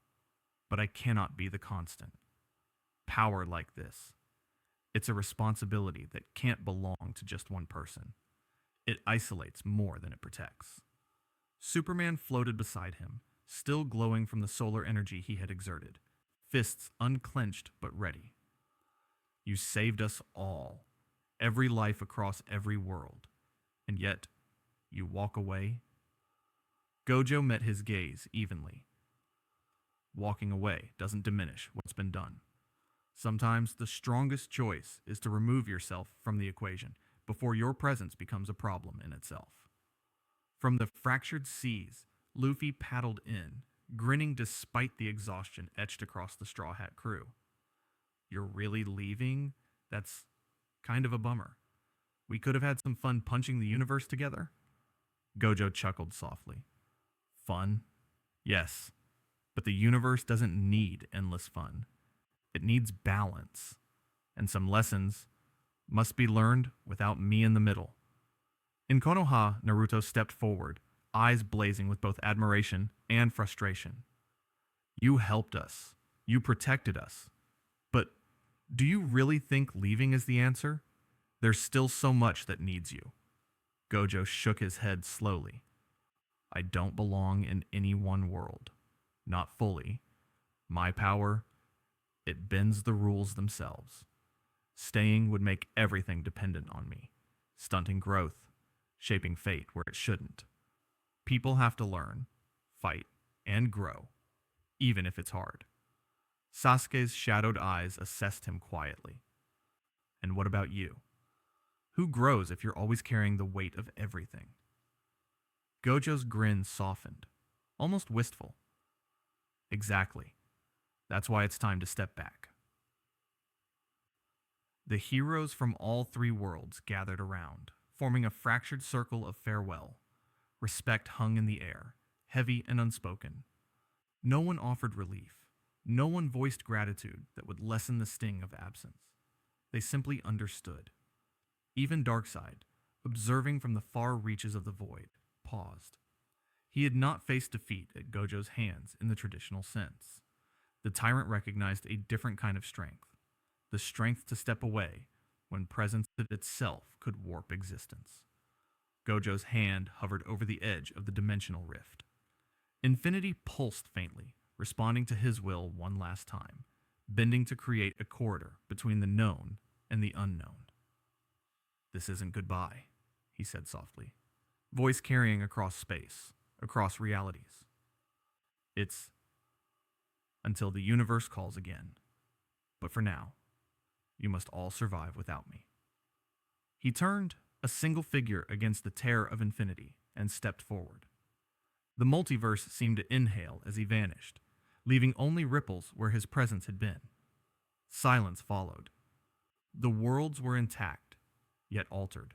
but I cannot be the constant. Power like this, it's a responsibility that can't belong to just one person. It isolates more than it protects." Superman floated beside him, still glowing from the solar energy he had exerted, fists unclenched but ready. "You saved us all, every life across every world, and yet you walk away?" Gojo met his gaze evenly. Walking away doesn't diminish what's been done. Sometimes the strongest choice is to remove yourself from the equation before your presence becomes a problem in itself. From the fractured seas, Luffy paddled in, grinning despite the exhaustion etched across the Straw Hat crew. "You're really leaving? That's kind of a bummer. We could have had some fun punching the universe together." Gojo chuckled softly. "Fun? Yes, but the universe doesn't need endless fun. It needs balance, and some lessons must be learned without me in the middle." In Konoha, Naruto stepped forward, eyes blazing with both admiration and frustration. "You helped us. You protected us. But do you really think leaving is the answer? There's still so much that needs you." Gojo shook his head slowly. "I don't belong in any one world. Not fully. My power, it bends the rules themselves. Staying would make everything dependent on me, stunting growth, shaping fate where it shouldn't. People have to learn, fight, and grow, even if it's hard. Sasuke's shadowed eyes assessed him quietly. And what about you? Who grows if you're always carrying the weight of everything? Gojo's grin softened, almost wistful. Exactly. That's why it's time to step back. The heroes from all three worlds gathered around, forming a fractured circle of farewell. Respect hung in the air, heavy and unspoken. No one offered relief. No one voiced gratitude that would lessen the sting of absence. They simply understood. Even Darkseid, observing from the far reaches of the void, paused. He had not faced defeat at Gojo's hands in the traditional sense. The tyrant recognized a different kind of strength, the strength to step away when presence itself could warp existence. Gojo's hand hovered over the edge of the dimensional rift. Infinity pulsed faintly, responding to his will one last time, bending to create a corridor between the known and the unknown. "This isn't goodbye," he said softly, voice carrying across space, across realities. "It's until the universe calls again. But for now, you must all survive without me." He turned, a single figure against the terror of infinity, and stepped forward. The multiverse seemed to inhale as he vanished, leaving only ripples where his presence had been. Silence followed. The worlds were intact, yet altered.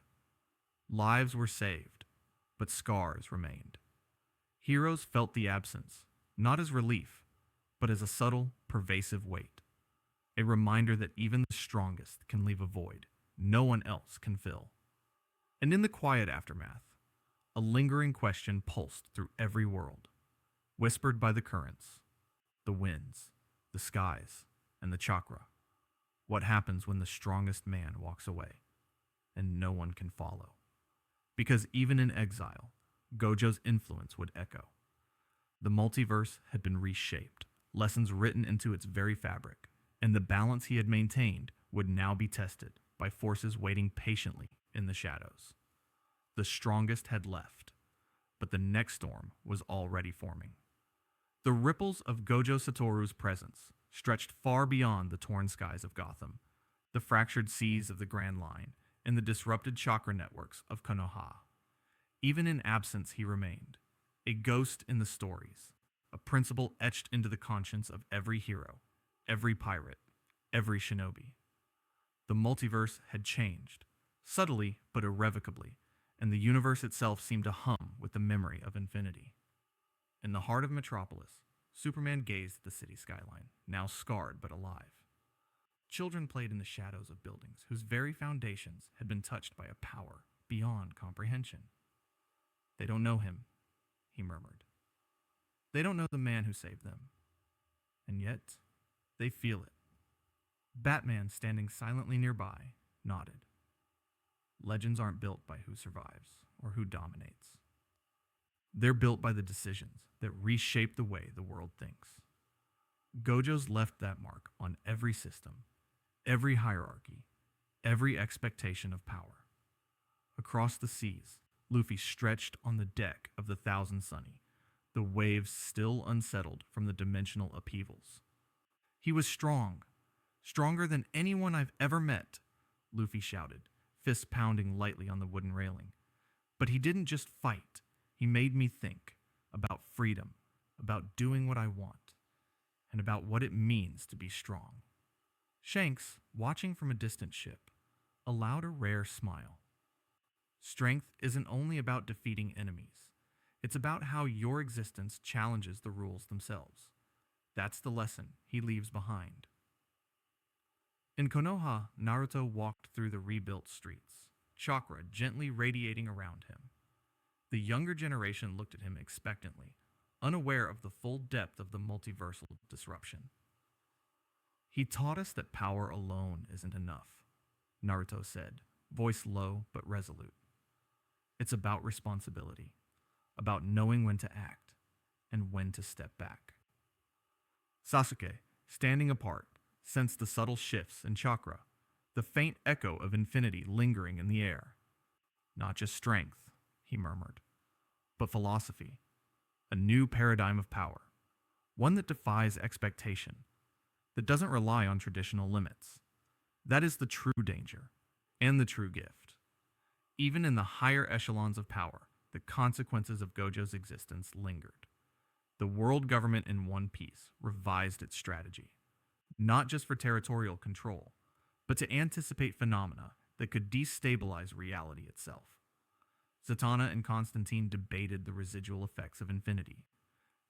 Lives were saved, but scars remained. Heroes felt the absence, not as relief, but as a subtle, pervasive weight. A reminder that even the strongest can leave a void no one else can fill. And in the quiet aftermath, a lingering question pulsed through every world, whispered by the currents, the winds, the skies, and the chakra. What happens when the strongest man walks away, and no one can follow? Because even in exile, Gojo's influence would echo. The multiverse had been reshaped, lessons written into its very fabric, and the balance he had maintained would now be tested by forces waiting patiently in the shadows. The strongest had left, but the next storm was already forming. The ripples of Gojo Satoru's presence stretched far beyond the torn skies of Gotham, the fractured seas of the Grand Line, and the disrupted chakra networks of Konoha. Even in absence he remained, a ghost in the stories, a principle etched into the conscience of every hero, every pirate, every shinobi. The multiverse had changed, subtly but irrevocably, and the universe itself seemed to hum with the memory of infinity. In the heart of Metropolis, Superman gazed at the city skyline, now scarred but alive. Children played in the shadows of buildings whose very foundations had been touched by a power beyond comprehension. "They don't know him," he murmured. "They don't know the man who saved them. And yet, they feel it." Batman, standing silently nearby, nodded. Legends aren't built by who survives or who dominates. They're built by the decisions that reshape the way the world thinks. Gojo's left that mark on every system, every hierarchy, every expectation of power. Across the seas, Luffy stretched on the deck of the Thousand Sunny, the waves still unsettled from the dimensional upheavals. He was strong, stronger than anyone I've ever met, Luffy shouted, fists pounding lightly on the wooden railing. But he didn't just fight. He made me think about freedom, about doing what I want, and about what it means to be strong. Shanks, watching from a distant ship, allowed a rare smile. Strength isn't only about defeating enemies. It's about how your existence challenges the rules themselves. That's the lesson he leaves behind. In Konoha, Naruto walked through the rebuilt streets, chakra gently radiating around him. The younger generation looked at him expectantly, unaware of the full depth of the multiversal disruption. "He taught us that power alone isn't enough," Naruto said, voice low but resolute. "It's about responsibility, about knowing when to act and when to step back." Sasuke, standing apart, sensed the subtle shifts in chakra, the faint echo of infinity lingering in the air. Not just strength, he murmured, but philosophy, a new paradigm of power, one that defies expectation, that doesn't rely on traditional limits. That is the true danger, and the true gift. Even in the higher echelons of power, the consequences of Gojo's existence lingered. The world government in One Piece revised its strategy, not just for territorial control, but to anticipate phenomena that could destabilize reality itself. Zatanna and Constantine debated the residual effects of infinity,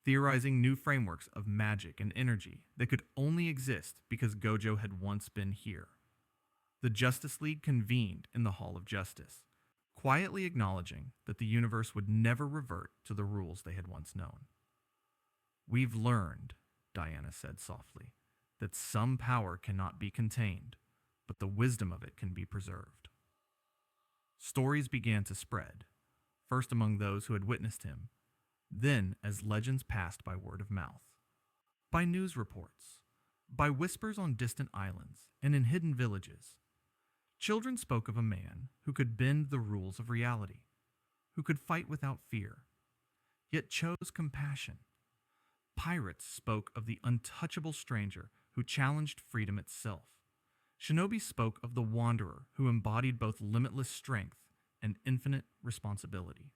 theorizing new frameworks of magic and energy that could only exist because Gojo had once been here. The Justice League convened in the Hall of Justice, quietly acknowledging that the universe would never revert to the rules they had once known. "We've learned," Diana said softly, "that some power cannot be contained, but the wisdom of it can be preserved." Stories began to spread, first among those who had witnessed him, then as legends passed by word of mouth, by news reports, by whispers on distant islands and in hidden villages. Children spoke of a man who could bend the rules of reality, who could fight without fear, yet chose compassion. Pirates spoke of the untouchable stranger who challenged freedom itself. Shinobi spoke of the wanderer who embodied both limitless strength and infinite responsibility.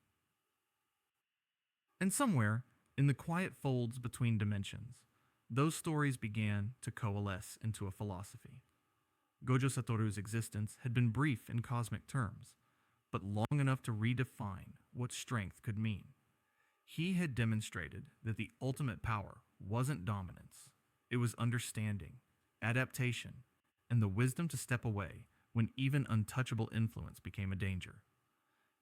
And somewhere, in the quiet folds between dimensions, those stories began to coalesce into a philosophy. Gojo Satoru's existence had been brief in cosmic terms, but long enough to redefine what strength could mean. He had demonstrated that the ultimate power wasn't dominance, it was understanding, adaptation, and the wisdom to step away when even untouchable influence became a danger.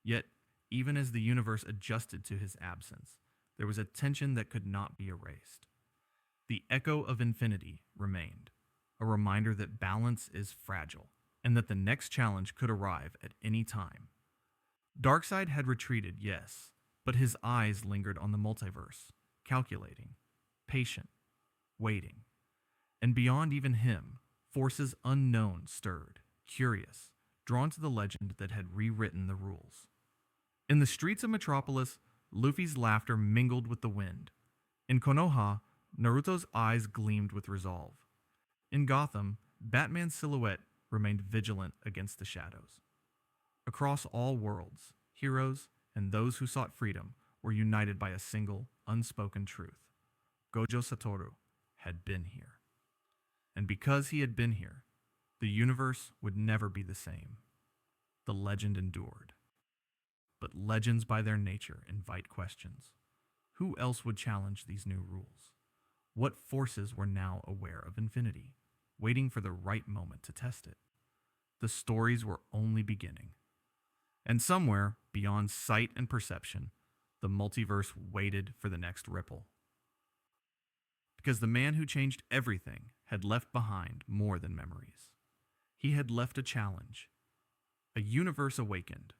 Yet, even as the universe adjusted to his absence, there was a tension that could not be erased. The echo of infinity remained, a reminder that balance is fragile, and that the next challenge could arrive at any time. Darkseid had retreated, yes, but his eyes lingered on the multiverse, calculating, patient, waiting. And beyond even him, forces unknown stirred, curious, drawn to the legend that had rewritten the rules. In the streets of Metropolis, Luffy's laughter mingled with the wind. In Konoha, Naruto's eyes gleamed with resolve. In Gotham, Batman's silhouette remained vigilant against the shadows. Across all worlds, heroes and those who sought freedom were united by a single, unspoken truth. Gojo Satoru had been here. And because he had been here, the universe would never be the same. The legend endured. But legends by their nature invite questions. Who else would challenge these new rules? What forces were now aware of infinity, waiting for the right moment to test it? The stories were only beginning. And somewhere, beyond sight and perception, the multiverse waited for the next ripple. Because the man who changed everything had left behind more than memories. He had left a challenge, a universe awakened,